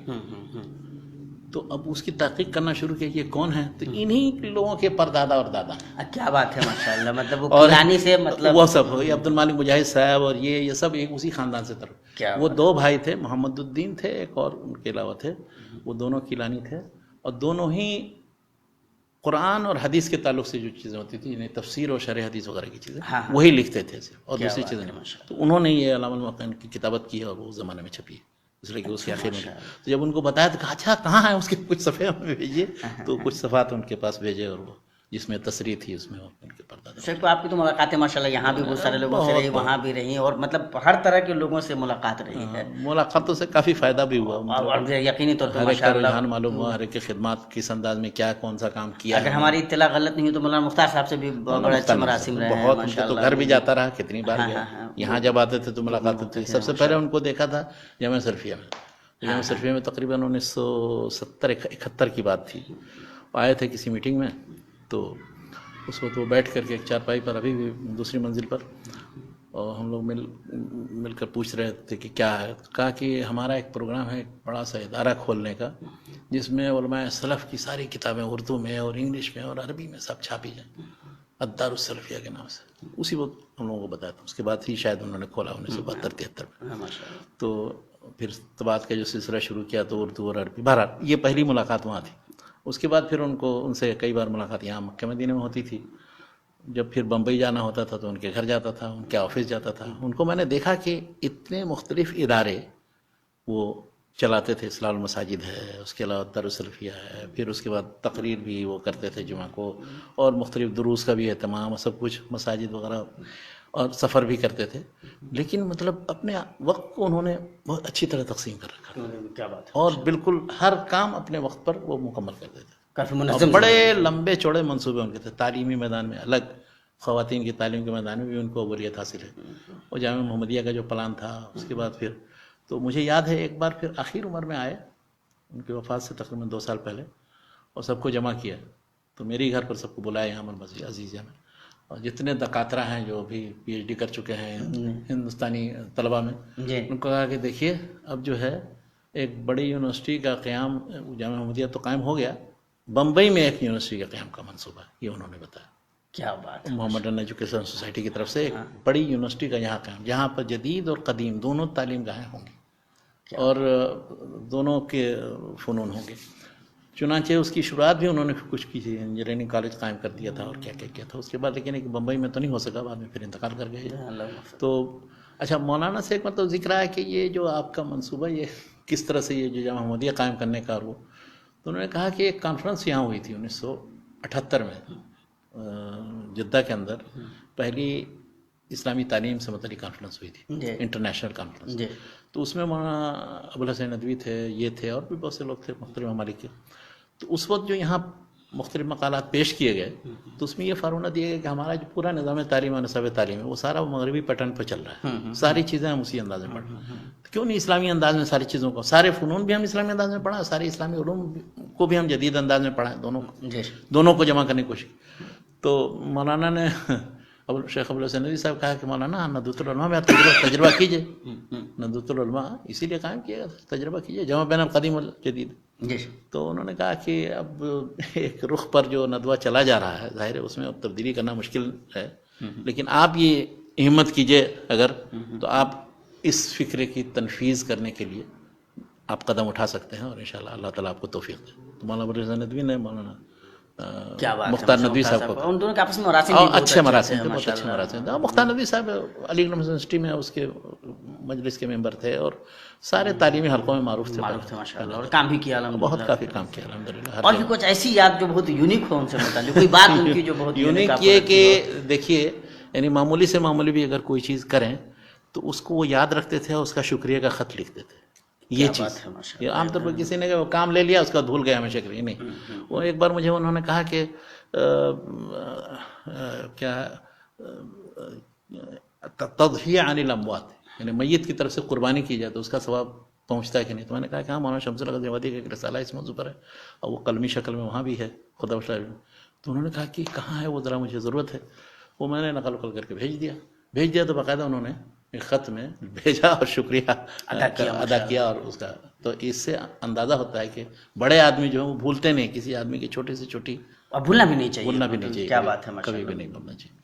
تو اب اس کی تحقیق کرنا شروع کیا کہ یہ کون ہے تو انہی لوگوں کے پردادا اور دادا. کیا بات ہے ماشاءاللہ. مطلب وہ کیلانی سے مطلب وہ سب یہ عبد المالک مجاہد صاحب اور یہ سب ایک اسی خاندان سے تر. وہ دو بھائی تھے محمد الدین تھے ایک اور ان کے علاوہ تھے وہ دونوں کیلانی تھے اور دونوں ہی قرآن اور حدیث کے تعلق سے جو چیزیں ہوتی تھی یعنی تفسیر اور شرح حدیث وغیرہ کی چیزیں وہی لکھتے تھے اور دوسری چیزیں نہیں. تو انہوں نے یہ علام الموقعین کی کتابت کی اور وہ زمانے میں چھپی اس لیے کہ اس کے آخر میں تو جب ان کو بتایا تو کہا اچھا کہاں ہے اس کے کچھ صفحے ہمیں بھیجیے. تو کچھ صفحات ان کے پاس بھیجے اور وہ جس میں تصریح تھی اس میں ان کے پردادا. شیخ تو آپ کی تو ملاقاتیں ماشاءاللہ یہاں بھی بہت سارے لوگوں سے رہی وہاں بھی رہی اور مطلب ہر طرح کے لوگوں سے ملاقات رہی ہے. ملاقاتوں سے کافی فائدہ بھی ہوا اور یقینی طور پر ہر ایک کا رجحان معلوم ہوا ہر ایک کی خدمات کس انداز میں کیا کون سا کام کیا. اگر ہماری اطلاع غلط نہیں ہوئی تو مولانا مختار صاحب سے بھی بڑے اچھے مراسم رہے ہیں. بہت ان کے تو گھر بھی جاتا رہا کتنی بار گیا. یہاں جب آتے تھے تو ملاقات ہوتی تھی. سب سے پہلے ان کو دیکھا تھا جامعہ سلفیہ میں. جامعہ سلفیہ میں تقریباً 1970-71 کی بات تھی. آئے تھے کسی میٹنگ میں تو اس وقت وہ بیٹھ کر کے ایک چارپائی پر ابھی بھی دوسری منزل پر اور ہم لوگ مل کر پوچھ رہے تھے کہ کیا ہے. کہا کہ ہمارا ایک پروگرام ہے ایک بڑا سا ادارہ کھولنے کا جس میں علماء سلف کی ساری کتابیں اردو میں اور انگلش میں اور عربی میں سب چھاپی جائیں الدار السلفیہ کے نام سے. اسی وقت ہم لوگوں کو بتایا تھا. اس کے بعد ہی شاید انہوں نے کھولا 1972-73 میں. تو پھر طباعت کا جو سلسلہ شروع کیا تو اردو اور عربی. بہرحال یہ پہلی ملاقات وہاں تھی. اس کے بعد پھر ان سے کئی بار ملاقات یہاں مکہ مدینہ میں ہوتی تھی. جب پھر بمبئی جانا ہوتا تھا تو ان کے گھر جاتا تھا ان کے آفس جاتا تھا. ان کو میں نے دیکھا کہ اتنے مختلف ادارے وہ چلاتے تھے. اصلاح المساجد ہے، اس کے علاوہ دارالسلفیہ ہے، پھر اس کے بعد تقریر بھی وہ کرتے تھے جمعہ کو، اور مختلف دروس کا بھی اہتمام اور سب کچھ، مساجد وغیرہ، اور سفر بھی کرتے تھے. لیکن مطلب اپنے وقت کو انہوں نے بہت اچھی طرح تقسیم کر رکھا، کیا بات ہے، اور بالکل ہر کام اپنے وقت پر وہ مکمل کرتے تھے. کافی اور منظم. بڑے لمبے چوڑے منصوبے ان کے تھے. تعلیمی میدان میں الگ، خواتین کی تعلیم کے میدان میں بھی ان کو اولویت حاصل ہے. اور جامعہ محمدیہ کا جو پلان تھا، اس کے بعد پھر تو مجھے یاد ہے ایک بار پھر آخر عمر میں آئے، ان کی وفات سے تقریباً 2 سال پہلے، اور سب کو جمع کیا. تو میرے ہی گھر پر سب کو بلایا یہاں مسجد عزیزیہ میں، اور جتنے دکاترہ ہیں جو بھی پی ایچ ڈی کر چکے ہیں ہندوستانی طلبہ میں، جی ان کو کہا کہ دیکھیے اب جو ہے ایک بڑی یونیورسٹی کا قیام، جامعہ محمدیہ تو قائم ہو گیا، بمبئی میں ایک یونیورسٹی کا قیام کا منصوبہ ہے، یہ انہوں نے بتایا. کیا بات ہے. محمدن ایجوکیشن سوسائٹی کی طرف سے ایک بڑی یونیورسٹی کا یہاں قیام، جہاں پر جدید اور قدیم دونوں تعلیم گاہیں ہوں گی، اور دونوں کے فنون ہوں گے. چنانچہ اس کی شروعات بھی انہوں نے کچھ کی تھی، انجینئرنگ کالج قائم کر دیا تھا اور کیا کیا کیا تھا اس کے بعد، لیکن ایک بمبئی میں تو نہیں ہو سکا، بعد میں پھر انتقال کر گئے. تو اچھا، مولانا سے ایک مطلب ذکر ہے کہ یہ جو آپ کا منصوبہ، یہ کس طرح سے یہ جو جامعہ محمدیہ قائم کرنے کا، وہ تو انہوں نے کہا کہ ایک کانفرنس یہاں ہوئی تھی 1978 میں جدہ کے اندر، پہلی اسلامی تعلیم سے متعلق کانفرنس ہوئی تھی، انٹرنیشنل کانفرنس. تو اس میں مولانا ابوالحسن ندوی تھے، یہ تھے، اور بھی بہت سے لوگ تھے مختلف ممالک کے. تو اس وقت جو یہاں مختلف مقالات پیش کیے گئے، تو اس میں یہ فارمولہ دیا گیا کہ ہمارا جو پورا نظام تعلیم اور نصاب تعلیم ہے، وہ سارا مغربی پیٹرن پہ چل رہا ہے، ساری چیزیں ہم اسی انداز میں پڑھ رہے ہیں. کیوں نہیں اسلامی انداز میں ساری چیزوں کو، سارے فنون بھی ہم اسلامی انداز میں پڑھیں، سارے اسلامی علوم کو بھی ہم جدید انداز میں پڑھیں، دونوں کو جمع کرنے کی کوشش. تو مولانا نے شیخ ابوالحسن ندوی صاحب کہا کہ مولانا ندوۃ العلماء میں تجربہ کیجیے. ندوۃ العلماء اسی لیے قائم کیا گیا، تجربہ کیجیے، جمع بین القدیم والجدید. تو انہوں نے کہا کہ اب ایک رخ پر جو ندوہ چلا جا رہا ہے، ظاہر ہے اس میں اب تبدیلی کرنا مشکل ہے، لیکن آپ یہ ہمت کیجیے اگر، تو آپ اس فکرے کی تنفیذ کرنے کے لیے آپ قدم اٹھا سکتے ہیں، اور انشاءاللہ اللہ تعالیٰ آپ کو توفیق دے. تو مولانا ابوالحسن ندوی نے مولانا مختار ندوی صاحب کو، ان دونوں کے آپس میں مراسم اچھے مراسم تھے، بہت اچھے مراسم تھے. مختار ندوی صاحب علی گڑھ یونیورسٹی میں اس کے مجلس کے ممبر تھے، اور سارے تعلیمی حلقوں میں معروف تھے ماشاءاللہ، اور کام بھی کیا الحمدللہ، بہت کافی کام کیا الحمدللہ. اور بھی کچھ ایسی یاد جو بہت یونیک ہو ان سے متعلق، کوئی بات ان کی جو بہت یونیک یہ کہ دیکھیے، یعنی معمولی سے معمولی بھی اگر کوئی چیز کریں تو اس کو وہ یاد رکھتے تھے، اور اس کا شکریہ کا خط لکھتے تھے. یہ چیز یہ عام طور پر کسی نے وہ کام لے لیا، اس کا بھول گیا ہمیشہ کے لیے نہیں. وہ ایک بار مجھے انہوں نے کہا کہ کیا تضحیہ عن الاموات، یعنی میت کی طرف سے قربانی کی جائے تو اس کا ثواب پہنچتا ہے کہ نہیں. تو میں نے کہا کہ ہاں، مولانا شمس الحق دیوبندی کا ایک رسالہ اس موضوع پر ہے، اور وہ قلمی شکل میں وہاں بھی ہے خدا بخشا. تو انہوں نے کہا کہ کہاں ہے وہ، ذرا مجھے ضرورت ہے. وہ میں نے نقل وقل کر کے بھیج دیا. تو باقاعدہ انہوں نے ایک خط میں بھیجا اور شکریہ ادا کیا. اور اس کا تو اس سے اندازہ ہوتا ہے کہ بڑے آدمی جو ہیں وہ بھولتے نہیں، کسی آدمی کی چھوٹی سے چھوٹی، اور بھولنا بھی نہیں چاہیے، بھولنا بھی نہیں چاہیے. کیا بات ہے، کبھی بھی نہیں بھولنا چاہیے.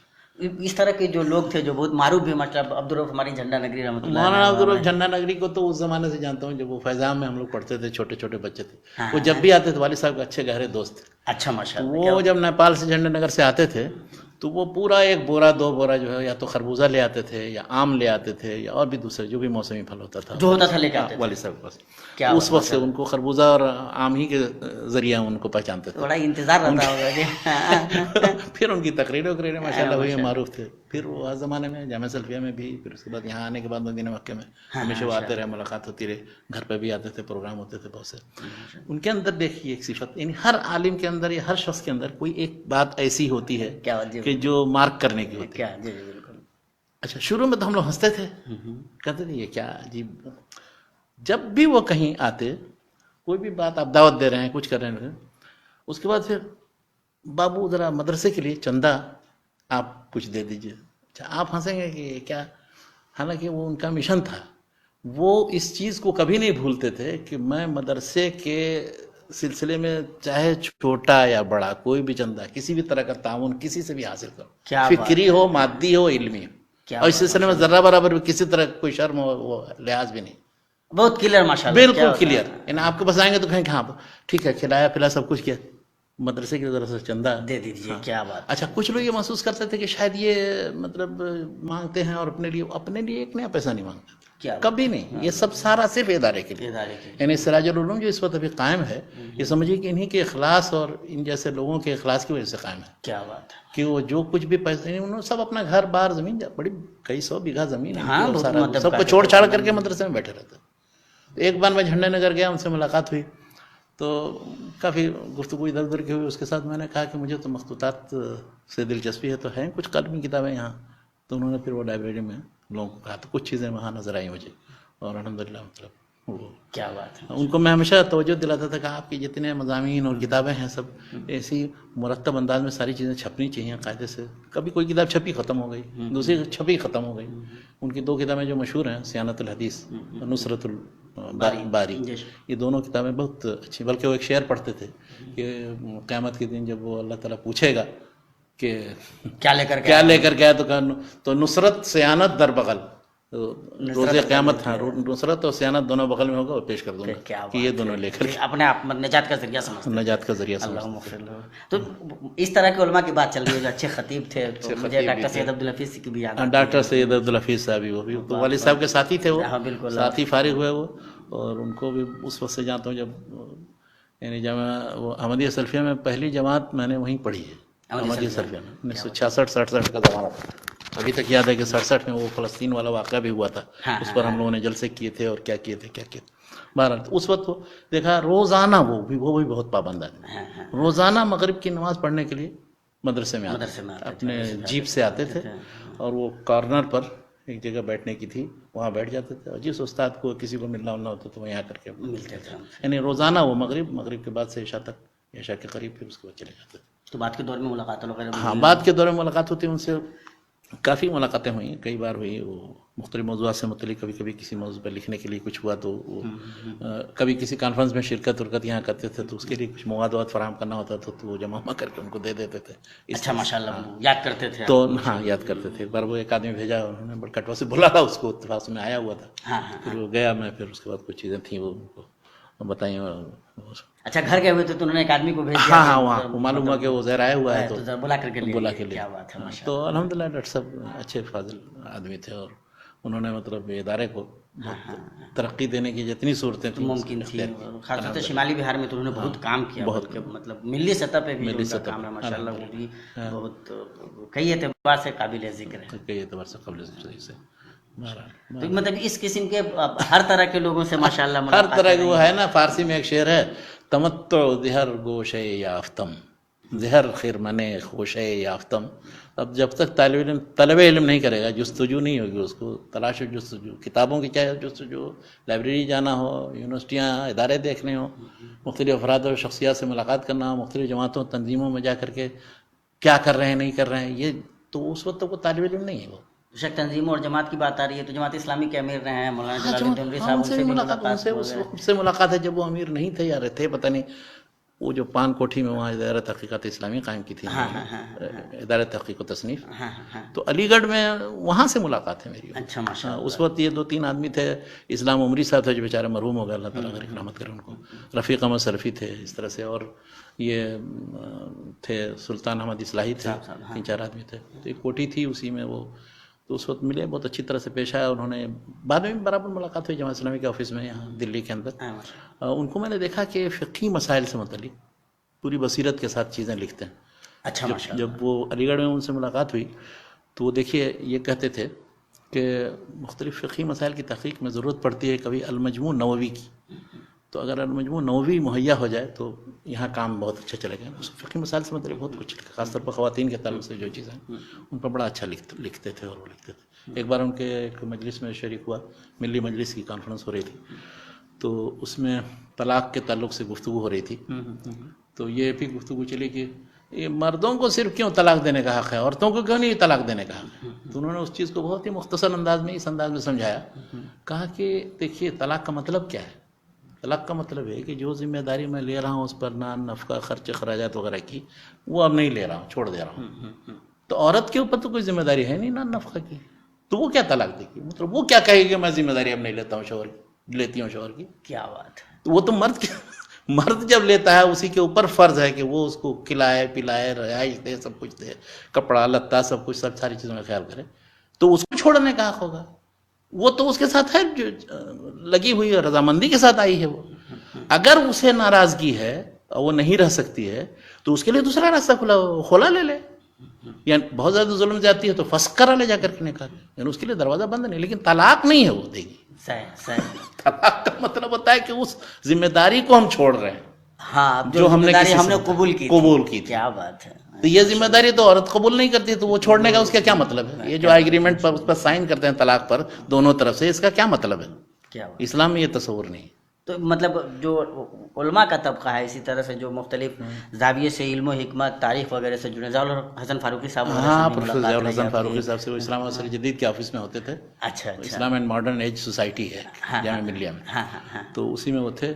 اس طرح کے جو لوگ تھے جو بہت معروف بھی، مطلب عبدالرؤف ہماری جھنڈا نگری رحمۃ اللہ، مولانا عبدالرؤف جھنڈا نگری کو تو اس زمانے سے جانتا ہوں، جب وہ فیضان میں ہم لوگ پڑھتے تھے، چھوٹے چھوٹے بچے تھے. وہ جب بھی آتے تھے، والد صاحب کے اچھے گہرے دوست تھے. اچھا ماشاءاللہ. وہ جب نیپال سے جھنڈا نگر سے آتے تھے تو وہ پورا 1 بورا 2 بورا جو ہے، یا تو خربوزہ لے آتے تھے، یا آم لے آتے تھے، یا اور بھی دوسرے جو بھی موسمی پھل ہوتا تھا، جو ہوتا تھا لے کے آتے تھے والد صاحب کے پاس. اس وقت سے ان کو خربوزہ اور آم ہی کے ذریعہ ان کو پہچانتے تھے. بڑا انتظار رہتا ہوگا. پھر ان کی تقریریں ماشاءاللہ ہوئی، معروف تھے. پھر وہ اس زمانے میں جامعہ سلفیہ میں بھی، پھر اس کے بعد یہاں آنے کے بعد مدینہ مکہ میں ہمیشہ وہ آتے رہے، ملاقات ہوتی رہی، گھر پہ بھی آتے تھے، پروگرام ہوتے تھے بہت سے. ان کے اندر دیکھیے ایک صفت، یعنی ہر عالم کے اندر یا ہر شخص کے اندر کوئی ایک بات ایسی ہوتی ہے کہ جو مارک کرنے کی ہوتی ہے. اچھا، شروع میں تو ہم لوگ ہنستے تھے، کہتے تھے یہ کیا عجیب. جب بھی وہ کہیں آتے، کوئی بھی بات آپ دعوت دے رہے ہیں، کچھ کر رہے ہیں، اس کے بعد پھر بابو ذرا مدرسے کے لیے چندہ آپ کچھ دے دیجئے. اچھا، آپ ہنسیں گے کہ یہ کیا، حالانکہ وہ ان کا مشن تھا. وہ اس چیز کو کبھی نہیں بھولتے تھے کہ میں مدرسے کے سلسلے میں چاہے چھوٹا یا بڑا کوئی بھی چندہ، کسی بھی طرح کا تعاون کسی سے بھی حاصل کرو، فکری ہو، مادی ہو، علمی ہو، اور اس سلسلے میں ذرہ برابر بھی کسی طرح کوئی شرم ہو، وہ لحاظ بھی نہیں. بہت کلیئر ماشاءاللہ، بالکل کلیئر. یعنی آپ کے پاس آئیں گے تو کہیں کہ ہاں ٹھیک ہے، کھلایا پلا سب کچھ کیا، مدرسے کی طرف سے چندہ دے دیجیے. کیا بات. اچھا، کچھ لوگ یہ محسوس کرتے تھے کہ شاید یہ مطلب مانگتے ہیں اور اپنے لیے ایک نیا پیسہ نہیں مانگتے. کیا کبھی نہیں. یہ سب سارا صرف ادارے کے لیے. ادارے کے یعنی سراج العلوم جو اس وقت ابھی قائم ہے، یہ سمجھیے کہ انہی کے اخلاص اور ان جیسے لوگوں کے اخلاص کی وجہ سے قائم ہے. کیا بات ہے. کہ وہ جو کچھ بھی پیسے انہوں نے سب اپنا گھر بار زمین بڑی کئی 100 بیگھہ زمین ہے، ہاں، وہ بہت سارا مطلب سب کو چھوڑ چھاڑ کر کے مدرسے میں بیٹھے رہتے. ایک بار میں جھنڈے نگر گیا، ان سے ملاقات ہوئی تو کافی گفتگو ادھر ادھر کی ہوئی. اس کے ساتھ میں نے کہا کہ مجھے تو مخطوطات سے دلچسپی ہے، تو ہیں کچھ قلمی کتابیں یہاں. تو انہوں نے پھر وہ لائبریری میں لوگوں کو کہا، تو کچھ چیزیں وہاں نظر آئی مجھے، اور الحمدللہ مطلب وہ کیا بات ہے. ان کو میں ہمیشہ توجہ دلاتا تھا کہ آپ کی جتنے مضامین اور کتابیں ہیں سب ایسی مرتب انداز میں ساری چیزیں چھپنی چاہیے قاعدے سے. کبھی کوئی کتاب چھپی ختم ہو گئی، دوسری چھپی ختم ہو گئی. ان کی 2 کتابیں جو مشہور ہیں، صیانت الحدیث اور نصرت الباری، یہ دونوں کتابیں بہت اچھی. بلکہ وہ ایک شعر پڑھتے تھے کہ قیامت کے دن جب وہ اللہ تعالیٰ پوچھے گا کہ کیا لے کر گیا تو نصرت سیانت در بغل، روز قیامت. ہاں، نصرت اور سیانت دونوں بغل میں ہوگا اور پیش کر دوں گا کہ یہ دونوں لے کر اپنے آپ نجات کا ذریعہ سمجھتے ہیں. نجات کا ذریعہ اللہ سمجھتے مغفر لہو. تو اس طرح کے علماء کی بات چل رہی ہے جو اچھے خطیب تھے. تو مجھے ڈاکٹر سید عبدالحفیظ کی بھی یاد ہیں. ڈاکٹر سید عبدالحفیظ صاحب، وہ بھی تو والد صاحب کے ساتھی تھے، وہ ہاں بالکل ساتھی فارغ ہوئے وہ. اور ان کو بھی اس وقت سے جانتا ہوں جب یعنی وہ احمدیہ سلفیہ میں پہلی جماعت میں نے وہیں پڑھی ہے. احمدیہ سلفیہ میں 1966-67 کا زمانہ تھا. ابھی تک یاد ہے کہ 67 میں وہ فلسطین والا واقعہ بھی ہوا تھا، اس پر ہم لوگوں نے جلسے کیے تھے اور کیا کیے تھے. بہرحال اس وقت وہ دیکھا روزانہ وہ بھی بہت پابند آدمی، روزانہ مغرب کی نماز پڑھنے کے لیے مدرسے میں آتے تھے. اپنے جیپ سے آتے تھے اور وہ کارنر پر ایک جگہ بیٹھنے کی تھی، وہاں بیٹھ جاتے تھے. اور جس استاد کو کسی کو ملنا ہوتا تو وہیں آ کر کے ملتے تھے. یعنی روزانہ وہ مغرب کے بعد سے عشاء تک، عشاء کے قریب پھر اس کے بعد چلے جاتے تھے. تو بعد کے دور میں ملاقات وغیرہ؟ ہاں، بعد کے دور میں ملاقات ہوتی. ان سے کافی ملاقاتیں ہوئیں، کئی بار ہوئی. وہ مختلف موضوعات سے متعلق کبھی کسی موضوع پر لکھنے کے لیے کچھ ہوا تو کبھی کسی کانفرنس میں شرکت یہاں کرتے تھے تو اس کے لیے کچھ مواد فراہم کرنا ہوتا تھا تو وہ جمع کر کے ان کو دے دیتے تھے. اچھا ماشاءاللہ، یاد کرتے تھے تو ہاں یاد کرتے تھے. ایک بار وہ ایک آدمی بھیجا، انہوں نے کٹوا سے بلایا، اس کو اتفاق میں آیا ہوا تھا. پھر وہ گیا، میں پھر اس کے بعد کچھ چیزیں تھیں وہ ان کو بتائیں. اچھا گھر گئے ہوئے تھے تو انہوں نے ایک آدمی کو بھیج دیا؟ ہاں وہاں معلوم ہوا کہ وہ زہر آیا ہوا ہے تو بلا کر کے لیا. تو الحمدللہ ڈاکٹر صاحب اچھے فاضل آدمی تھے اور انہوں نے مطلب ادارے کو ترقی دینے کی جتنی صورتیں ممکن تھی، خاص طور سے شمالی بہار میں تو انہوں نے بہت کام کیا. بہت مطلب ملی سطح پہ بھی ان کا کام ہے ماشاءاللہ، وہ بھی بہت کئی اعتبار سے قابل ذکر ہے. کئی اعتبار سے قابل ذکر سے تو مطلب اس قسم کے ہر طرح کے لوگوں سے ماشاءاللہ ہر طرح کے. وہ ہے نا، فارسی میں ایک شعر ہے، تمتع زہر گوشے یافتم، زہر خرمن خوشے یافتم. اب جب تک طلب علم نہیں کرے گا، جستجو نہیں ہوگی اس کو، تلاش و جستجو کتابوں کی، چاہے جستجو لائبریری جانا ہو، یونیورسٹیاں ادارے دیکھنے ہوں، مختلف افراد اور شخصیات سے ملاقات کرنا ہو، مختلف جماعتوں تنظیموں میں جا کر کے کیا کر رہے ہیں نہیں کر رہے ہیں، یہ تو اس وقت تک وہ طالب علم نہیں ہے. وہ شک تنظیموں اور جماعت کی بات آ رہی ہے تو جماعت اسلامی کے امیر رہے ہیں مولانا جلال الدین عمری صاحب، ان سے ملاقات ہے جب وہ امیر نہیں تھے یا تھے پتہ نہیں. وہ جو پان کوٹھی میں وہاں ادارہ تحقیقات اسلامی قائم کی تھی، ادارہ تحقیق و تصنیف، تو علی گڑھ میں وہاں سے ملاقات ہے میری. اچھا ماشاءاللہ. اس وقت یہ 2-3 آدمی تھے. اسلام عمری صاحب تھے جو بیچارے مرحوم ہو گئے، اللہ تعالیٰ غریق رحمت کرے ان کو. رفیق احمد سلفی تھے اس طرح سے، اور یہ تھے سلطان احمد اصلاحی تھے، 3-4 آدمی تھے. تو ایک کوٹھی تھی اسی میں وہ، تو اس وقت ملے، بہت اچھی طرح سے پیش آیا. انہوں نے بعد میں برابر ملاقات ہوئی جماعت اسلامی کے آفس میں یہاں دلی کے اندر. ان کو میں نے دیکھا کہ فقہی مسائل سے متعلق پوری بصیرت کے ساتھ چیزیں لکھتے ہیں. اچھا جب وہ علی گڑھ میں ان سے ملاقات ہوئی تو وہ دیکھیے یہ کہتے تھے کہ مختلف فقہی مسائل کی تحقیق میں ضرورت پڑتی ہے کبھی المجموع نووی کی. تو اگر المجموع نووی مہیا ہو جائے تو یہاں کام بہت اچھا چلے گا. فقہی مسائل سے متعلق بہت کچھ، خاص طور پر خواتین کے تعلق سے جو چیزیں ان پر بڑا اچھا لکھتے تھے اور وہ لکھتے تھے. ایک بار ان کے ایک مجلس میں شریک ہوا، ملی مجلس کی کانفرنس ہو رہی تھی، تو اس میں طلاق کے تعلق سے گفتگو ہو رہی تھی. تو یہ بھی گفتگو چلی کہ یہ مردوں کو صرف کیوں طلاق دینے کا حق ہے، عورتوں کو کیوں نہیں طلاق دینے کا حق ہے. تو انہوں نے اس چیز کو بہت ہی مختصر انداز میں، اس انداز میں سمجھایا. کہا کہ دیکھیے طلاق کا مطلب کیا ہے. طلاق کا مطلب ہے کہ جو ذمہ داری میں لے رہا ہوں اس پر نفقہ خرچ اخراجات وغیرہ کی، وہ اب نہیں لے رہا ہوں، چھوڑ دے رہا ہوں. تو عورت کے اوپر تو کوئی ذمہ داری ہے نہیں نفقہ کی، تو وہ کیا طلاق دے گی؟ مطلب وہ کیا کہے گی کہ میں ذمہ داری اب نہیں لیتا ہوں شوہر کی، لیتی ہوں شوہر کی. کیا بات ہے. وہ تو مرد جب لیتا ہے اسی کے اوپر فرض ہے کہ وہ اس کو کھلائے پلائے، رہائش دے، سب کچھ دے، کپڑا لتا سب کچھ، ساری چیزوں کا خیال کرے. تو اس کو چھوڑنے کا حق ہوگا. وہ تو اس کے ساتھ ہے جو لگی ہوئی رضامندی کے ساتھ آئی ہے وہ. اگر اسے ناراضگی ہے اور وہ نہیں رہ سکتی ہے تو اس کے لیے دوسرا راستہ کھولا لے لے. یعنی بہت زیادہ ظلم جاتی ہے تو فسخ کرا لے جا کر کے نکاح. یعنی اس کے لیے دروازہ بند نہیں, لیکن طلاق نہیں ہے وہ دے گی. طلاق کا مطلب ہوتا ہے کہ اس ذمہ داری کو ہم چھوڑ رہے ہیں. ہاں, جو ہم نے قبول کی تھی. کیا بات ہے. تو یہ ذمہ داری تو عورت قبول نہیں کرتی, تو وہ چھوڑنے کا اس کا کیا مطلب ہے؟ یہ جو ایگریمنٹ پر اس پر سائن کرتے ہیں طلاق پر دونوں طرف سے, اس کا کیا مطلب ہے؟ کیا بات. اسلام میں یہ تصور نہیں. تو مطلب جو علماء کا طبقہ ہے, اسی طرح سے جو مختلف زاویے سے علم و حکمت تاریخ وغیرہ سے جڑے, ضیاء الحسن فاروقی صاحب. ہاں, پروفیسر ضیاء الحسن فاروقی صاحب سے وہ اسلام عصر جدید کے آفس میں ہوتے تھے. اچھا, اسلام اینڈ ماڈرن ایج سوسائٹی ہے جامعہ ملیہ میں, تو اسی میں وہ تھے.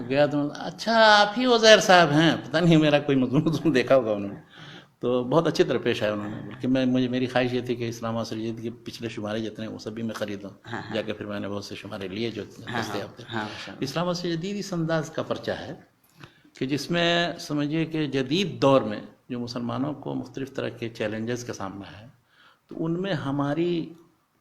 گیا تو اچھا آپ ہی عزیر صاحب ہیں, پتہ نہیں میرا کوئی مضمون دیکھا ہوگا انہوں نے. تو بہت اچھی طرح پیش آئے انہوں نے. بلکہ میری خواہش یہ تھی کہ اسلام عصر جدید کے پچھلے شمارے جتنے وہ سب بھی میں خریدوں. جا کے پھر میں نے بہت سے شمارے لیے جو دستیاب تھے. اسلام عصر جدید اس انداز کا پرچہ ہے کہ جس میں سمجھیے کہ جدید دور میں جو مسلمانوں کو مختلف طرح کے چیلنجز کا سامنا ہے, تو ان میں ہماری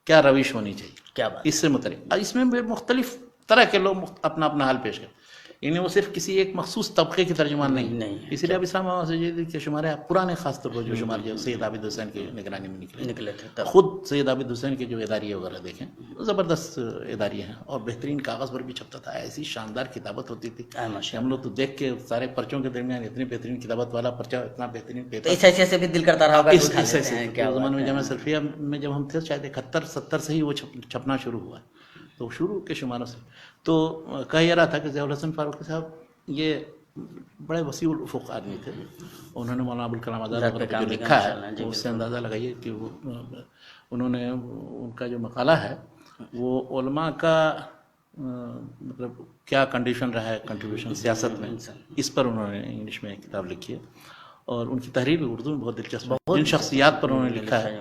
کیا روش ہونی چاہیے, کیا بات. اس سے متعلق. اس میں مختلف طرح کے لوگ اپنا اپنا حال پیش کرتے, یعنی وہ صرف کسی ایک مخصوص طبقے کی ترجمان نہیں. اسی لیے اب اسلام عصر جدید کے شمارے پرانے خاص طور پر جو شمار جو سید عابد حسین کی نگرانی میں نکلے تھے, خود سید عابد حسین کے جو اداریے وغیرہ دیکھیں, زبردست اداریے ہیں, اور بہترین کاغذ پر بھی چھپتا تھا. ایسی شاندار کتابت ہوتی تھی, ہم لوگ تو دیکھ کے سارے پرچوں کے درمیان اتنی بہترین کتابت والا پرچہ, اتنا بہترین پیپر. اس ایسے سے بھی دل کرتا رہا ہوگا. کیا زمانے میں جامعہ سلفیہ میں جب ہم تھے شاید 71-70 سے ہی وہ چھپنا شروع ہوا, تو شروع کے شماروں سے. تو کہا یہ رہا تھا کہ ضیاء الحسن فاروقی صاحب یہ بڑے وسیع الافق آدمی تھے. انہوں نے مولانا ابوالکلام آزاد وغیرہ کو جو لکھا ہے, اس سے اندازہ لگائیے کہ وہ انہوں نے ان کا جو مقالہ ہے وہ علماء کا مطلب کیا کنڈیشن رہا ہے کنٹریبیوشن سیاست میں, اس پر انہوں نے انگلش میں کتاب لکھی ہے. اور ان کی تحریر بھی اردو میں بہت دلچسپ ہے. جن شخصیات پر انہوں نے لکھا ہے,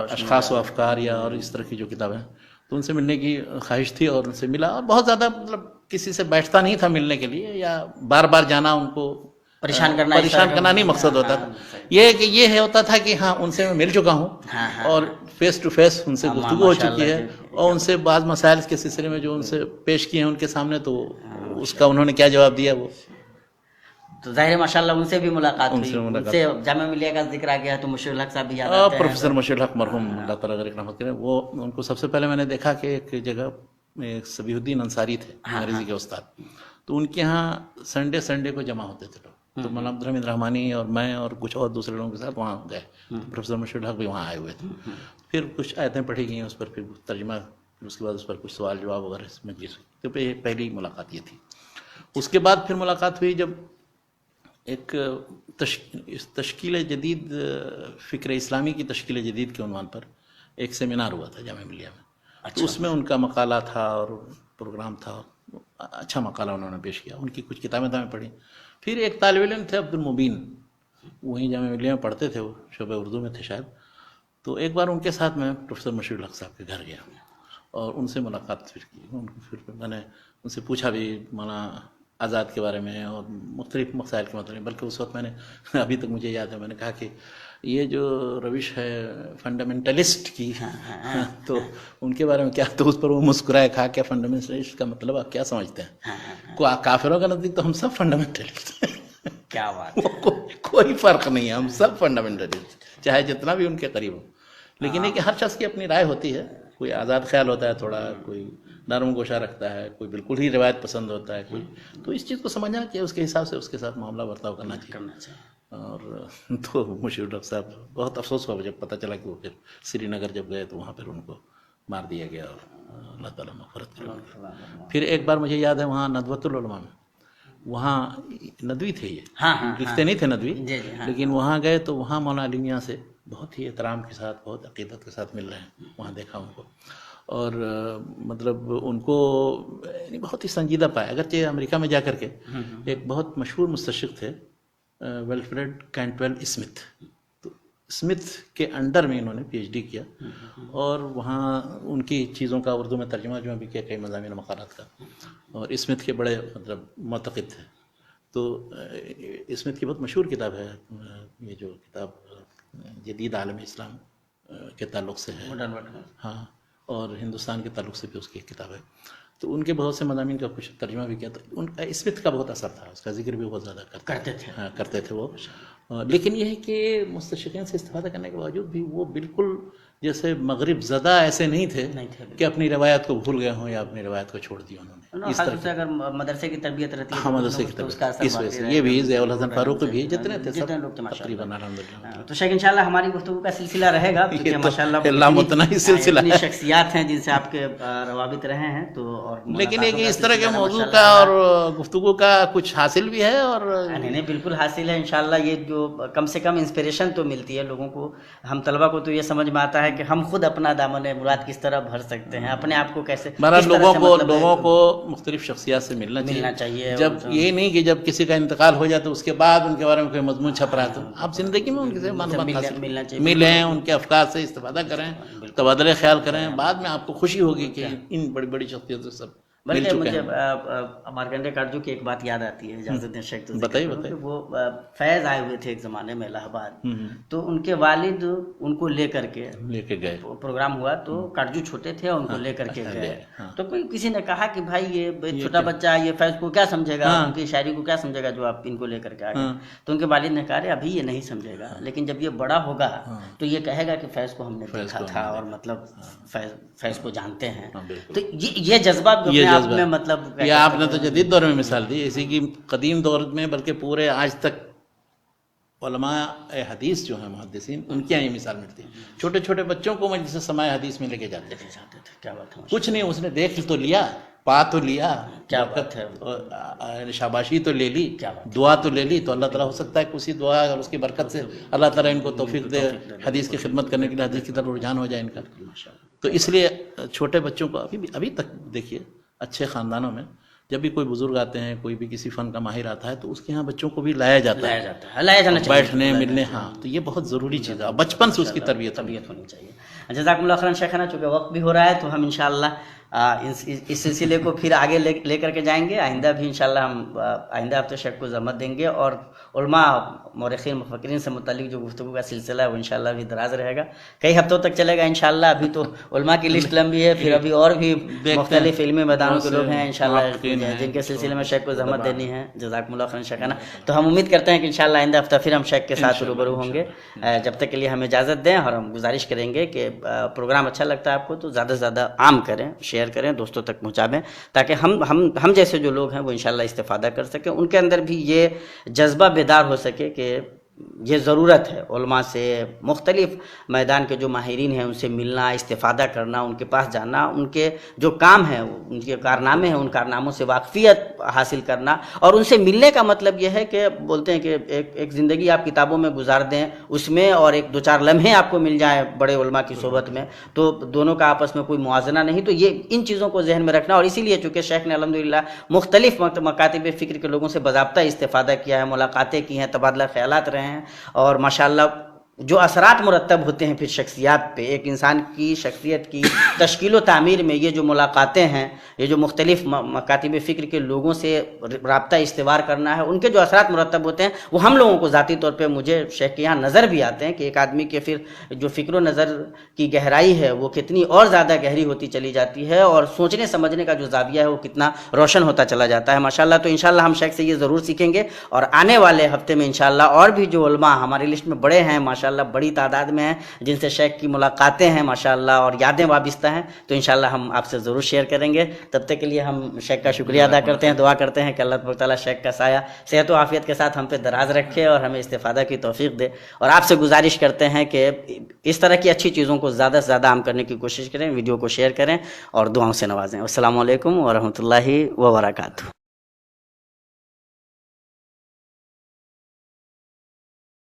اشخاص و افکار یا اور اس طرح کی جو کتابیں, تو ان سے ملنے کی خواہش تھی اور ان سے ملا. اور بہت زیادہ مطلب کسی سے بیٹھتا نہیں تھا ملنے کے لیے, یا بار بار جانا ان کو پریشان کرنا نہیں مقصد ہوتا تھا. یہ ہوتا تھا کہ ہاں ان سے میں مل چکا ہوں, اور فیس ٹو فیس ان سے گفتگو ہو چکی ہے, اور ان سے بعض مسائل کے سلسلے میں جو ان سے پیش کیے ہیں ان کے سامنے, تو اس کا انہوں نے کیا جواب دیا وہ تو ظاہر ہے ماشاءاللہ ان سے بھی ملاقات ہوئی. ان سے جامعہ ملیہ کا ذکر آ گیا تو مشیر الحق صاحب بھی یاد آتے ہیں. پروفیسر مشیر الحق مرحوم اللہ تعالیٰ غریق رحمت کرے, وہ ان کو سب سے پہلے میں نے دیکھا کہ ایک جگہ صبیح الدین انصاری تھے انگریزی کے استاد, تو ان کے یہاں سنڈے کو جمع ہوتے تھے لوگ. تو مولانا عبدالحمید رحمانی اور میں اور کچھ اور دوسرے لوگوں کے ساتھ وہاں گئے. پروفیسر مشیر الحق بھی وہاں آئے ہوئے تھے. پھر کچھ آیتیں پڑھی گئیں اس پر, پھر ترجمہ, اس کے بعد اس پر کچھ سوال جواب وغیرہ مجلس ہوئی. تو پہلی ملاقات یہ تھی. اس کے بعد پھر ملاقات ہوئی جب ایک تشکیل جدید, فکر اسلامی کی تشکیل جدید کے عنوان پر ایک سیمینار ہوا تھا جامعہ ملیہ میں. تو اس میں ان کا مقالہ تھا اور پروگرام تھا. اچھا مقالہ انہوں نے پیش کیا. ان کی کچھ کتابیں پڑھی. پھر ایک طالب علم تھے عبد المبین, وہیں جامعہ ملیہ میں پڑھتے تھے, وہ شعبہ اردو میں تھے شاید. تو ایک بار ان کے ساتھ میں پروفیسر مشیر الحق صاحب کے گھر گیا اور ان سے ملاقات پھر کی. پھر میں نے ان سے پوچھا بھی مولانا آزاد کے بارے میں اور مختلف مسائل کے متعلق. بلکہ اس وقت میں نے, ابھی تک مجھے یاد ہے, میں نے کہا کہ یہ جو روش ہے فنڈامنٹلسٹ کی, تو ان کے بارے میں کیا. تو اس پر وہ مسکرائے, کہا کیا فنڈامنٹلسٹ کا مطلب آپ کیا سمجھتے ہیں؟ کافروں کا نزدیک تو ہم سب فنڈامنٹلسٹ ہیں. کیا بات, کوئی فرق نہیں ہے, ہم سب فنڈامنٹلسٹ, چاہے جتنا بھی ان کے قریب ہو. لیکن یہ کہ ہر شخص کی اپنی رائے ہوتی ہے. کوئی آزاد خیال ہوتا ہے تھوڑا, کوئی نرم گوشہ رکھتا ہے, کوئی بالکل ہی روایت پسند ہوتا ہے, کوئی. تو اس چیز کو سمجھنا چاہیے, اس کے حساب سے اس کے ساتھ معاملہ برتاؤ کرنا چاہیے. اور تو مشیر الحق صاحب بہت افسوس ہوا جب پتہ چلا کہ وہ پھر سری نگر جب گئے تو وہاں پھر ان کو مار دیا گیا, اور اللہ تعالیٰ مغفرت کرے. پھر ایک بار مجھے یاد ہے وہاں ندوۃ العلماء میں, وہاں ندوی تھے, یہ لکھتے نہیں تھے ندوی, لیکن وہاں گئے تو وہاں مولانا علی میاں سے بہت ہی احترام کے ساتھ, بہت عقیدت کے ساتھ مل رہے ہیں. وہاں دیکھا ان کو, اور مطلب ان کو بہت ہی سنجیدہ پایا. اگرچہ امریکہ میں جا کر کے ایک بہت مشہور مستشرق تھے ویلفریڈ کینٹویل اسمتھ, تو اسمتھ کے انڈر میں انہوں نے پی ایچ ڈی کیا, اور وہاں ان کی چیزوں کا اردو میں ترجمہ جو بھی کیا, کئی مضامین مقالات کا. اور اسمتھ کے بڑے مطلب معتقد تھے. تو اسمتھ کی بہت مشہور کتاب ہے یہ جو کتاب جدید عالم اسلام کے تعلق سے ہے. ہاں, اور ہندوستان کے تعلق سے بھی اس کی ایک کتاب ہے. تو ان کے بہت سے مضامین کا کچھ ترجمہ بھی کیا. تو ان کا اسمتھ کا بہت اثر تھا، اس کا ذکر بھی بہت زیادہ کرتے تھے. ہاں کرتے تھے وہ. لیکن یہ ہے کہ مستشرقین سے استفادہ کرنے کے باوجود بھی وہ بالکل جیسے مغرب زدہ ایسے نہیں تھے کہ اپنی روایت کو بھول گئے ہوں یا اپنی روایت کو چھوڑ دی انہوں نے. اس طرح سے اگر مدرسے کی تربیت رہتی ہے، ہاں مدرسے کی تربیت، اس وجہ سے یہ بھی ضیاء الحسن فاروق بھی جتنے تھے سب تقریباً الحمدللہ. تو شیخ انشاءاللہ ہماری گفتگو کا سلسلہ رہے گا، کیونکہ ماشاءاللہ لامتناہی ہی سلسلہ اتنی شخصیات ہیں جن سے آپ کے روابط رہے ہیں. تو اور لیکن یہ کہ اس طرح کے موضوع کا اور گفتگو کا کچھ حاصل بھی ہے. اور نہیں بالکل حاصل ہے انشاءاللہ. یہ جو کم سے کم انسپریشن تو ملتی ہے لوگوں کو. ہم طلبہ کو تو یہ سمجھ میں آتا ہے کہ ہم خود اپنا دامن مراد کس طرح بھر سکتے ہیں، اپنے آپ کو کیسے. لوگوں کو مختلف شخصیات سے ملنا چاہیے. جب یہ نہیں کہ جب کسی کا انتقال ہو جائے تو اس کے بعد ان کے بارے میں کوئی مضمون چھپ رہا ہے، تو آپ زندگی میں ان سے معلومات حاصل ملیں، ان کے افکار سے استفادہ کریں، تبادلہ خیال کریں. بعد میں آپ کو خوشی ہوگی کہ ان بڑی بڑی شخصیتوں سے سب. بلکہ مجھے مارکنڈے کارجو کی ایک بات یاد آتی ہے، اجازت دیں شیخ. بتائیے. وہ فیض آئے ہوئے تھے ایک زمانے میں الہ آباد، تو ان کے والد ان کو لے کر کے گئے. پروگرام ہوا تو کارجو چھوٹے تھے اور ان کو لے کر کے گئے. تو کسی نے کہا کہ بھائی یہ چھوٹا بچہ یہ فیض کو کیا سمجھے گا، ان کی شاعری کو کیا سمجھے گا جو آپ ان کو لے کر کے آ گئے. تو ان کے والد نے کہا ابھی یہ نہیں سمجھے گا، لیکن جب یہ بڑا ہوگا تو یہ کہے گا کہ فیض کو ہم نے دیکھا تھا اور مطلب فیض کو جانتے ہیں. تو یہ جذبہ آپ میں مطلب یہ آپ نے تو جدید دور میں مثال دی، اسی کی قدیم دور میں بلکہ پورے آج تک علماء حدیث جو ہیں محدثین، ان کے یہاں یہ مثال ملتی ہے. چھوٹے چھوٹے بچوں کو مجلس سماع حدیث میں لے کے جاتے تھے. کیا بات ہے، کچھ نہیں، اس نے دیکھ تو لیا، پا تو لیا، کیا بات ہے، شاباشی تو لے لی، دعا تو لے لی. تو اللہ تعالیٰ ہو سکتا ہے کہ اسی دعا اور اس کی برکت سے اللہ تعالیٰ ان کو توفیق دے حدیث کی خدمت کرنے کے لیے، حدیث کی طرف رجحان ہو جائے ان کا. تو اس لیے چھوٹے بچوں کو ابھی تک دیکھیے اچھے خاندانوں میں جب بھی کوئی بزرگ آتے ہیں، کوئی بھی کسی فن کا ماہر آتا ہے تو اس کے ہاں بچوں کو بھی لایا جاتا ہے بیٹھنے ملنے. ہاں تو یہ بہت ضروری چیز ہے، بچپن سے اس کی تربیت ہونی چاہیے. جزاکم اللہ خیرا شیخنا. چونکہ وقت بھی ہو رہا ہے تو ہم انشاءاللہ اس سلسلے کو پھر آگے لے کر کے جائیں گے. آئندہ بھی انشاءاللہ ہم آئندہ ہفتے شیخ کو زحمت دیں گے، اور علماء مورخین مفکرین سے متعلق جو گفتگو کا سلسلہ ہے وہ انشاءاللہ بھی دراز رہے گا، کئی ہفتوں تک چلے گا انشاءاللہ. ابھی تو علماء کی لسٹ لمبی ہے، پھر ابھی اور بھی مختلف علمی میدانوں کے لوگ ہیں انشاءاللہ جن کے سلسلے میں شیخ کو زحمت دینی ہے. جزاکم اللہ خیرا شیخنا. تو ہم امید کرتے ہیں کہ انشاءاللہ آئندہ ہفتہ پھر ہم شیخ کے ساتھ روبرو ہوں گے. جب تک کے لیے ہمیں اجازت دیں، اور ہم گزارش کریں گے کہ پروگرام اچھا لگتا ہے آپ کو تو زیادہ سے زیادہ عام کریں، شیئر کریں، دوستوں تک پہنچائیں، تاکہ ہم جیسے جو لوگ ہیں وہ انشاءاللہ استفادہ کر سکیں، ان کے اندر بھی یہ جذبہ بیدار ہو سکے کہ یہ ضرورت ہے علماء سے، مختلف میدان کے جو ماہرین ہیں ان سے ملنا، استفادہ کرنا، ان کے پاس جانا، ان کے جو کام ہیں، ان کے کارنامے ہیں، ان کارناموں سے واقفیت حاصل کرنا. اور ان سے ملنے کا مطلب یہ ہے کہ بولتے ہیں کہ ایک زندگی آپ کتابوں میں گزار دیں اس میں، اور ایک دو چار لمحے آپ کو مل جائیں بڑے علماء کی صحبت میں، تو دونوں کا آپس میں کوئی موازنہ نہیں. تو یہ ان چیزوں کو ذہن میں رکھنا. اور اسی لیے چونکہ شیخ نے الحمدللہ مختلف مکاتب فکر کے لوگوں سے باضابطہ استفادہ کیا ہے، ملاقاتیں کی ہیں، تبادلہ خیالات رہے ہیں، اور ماشاءاللہ جو اثرات مرتب ہوتے ہیں پھر شخصیات پہ، ایک انسان کی شخصیت کی تشکیل و تعمیر میں یہ جو ملاقاتیں ہیں، یہ جو مختلف مکاتب فکر کے لوگوں سے رابطہ استوار کرنا ہے، ان کے جو اثرات مرتب ہوتے ہیں وہ ہم لوگوں کو ذاتی طور پہ مجھے شیخ کے یہاں نظر بھی آتے ہیں کہ ایک آدمی کے پھر جو فکر و نظر کی گہرائی ہے وہ کتنی اور زیادہ گہری ہوتی چلی جاتی ہے، اور سوچنے سمجھنے کا جو زاویہ ہے وہ کتنا روشن ہوتا چلا جاتا ہے ماشاءاللہ. تو انشاءاللہ ہم شیخ سے یہ ضرور سیکھیں گے، اور آنے والے ہفتے میں انشاءاللہ اور بھی جو علماء ہماری لسٹ میں بڑے ہیں ماشاءاللہ، بڑی تعداد میں ہیں جن سے شیخ کی ملاقاتیں ہیں ماشاءاللہ اور یادیں وابستہ ہیں، تو انشاءاللہ ہم آپ سے ضرور شیئر کریں گے. تب تک کے لیے ہم شیخ کا شکریہ ادا کرتے ہیں، دعا کرتے ہیں کہ اللہ تعالیٰ شیخ کا سایہ صحت و عافیت کے ساتھ ہم پہ دراز رکھے اور ہمیں استفادہ کی توفیق دے. اور آپ سے گزارش کرتے ہیں کہ اس طرح کی اچھی چیزوں کو زیادہ سے زیادہ عام کرنے کی کوشش کریں، ویڈیو کو شیئر کریں اور دعاؤں سے نوازیں. السلام علیکم ورحمۃ اللہ وبرکاتہ.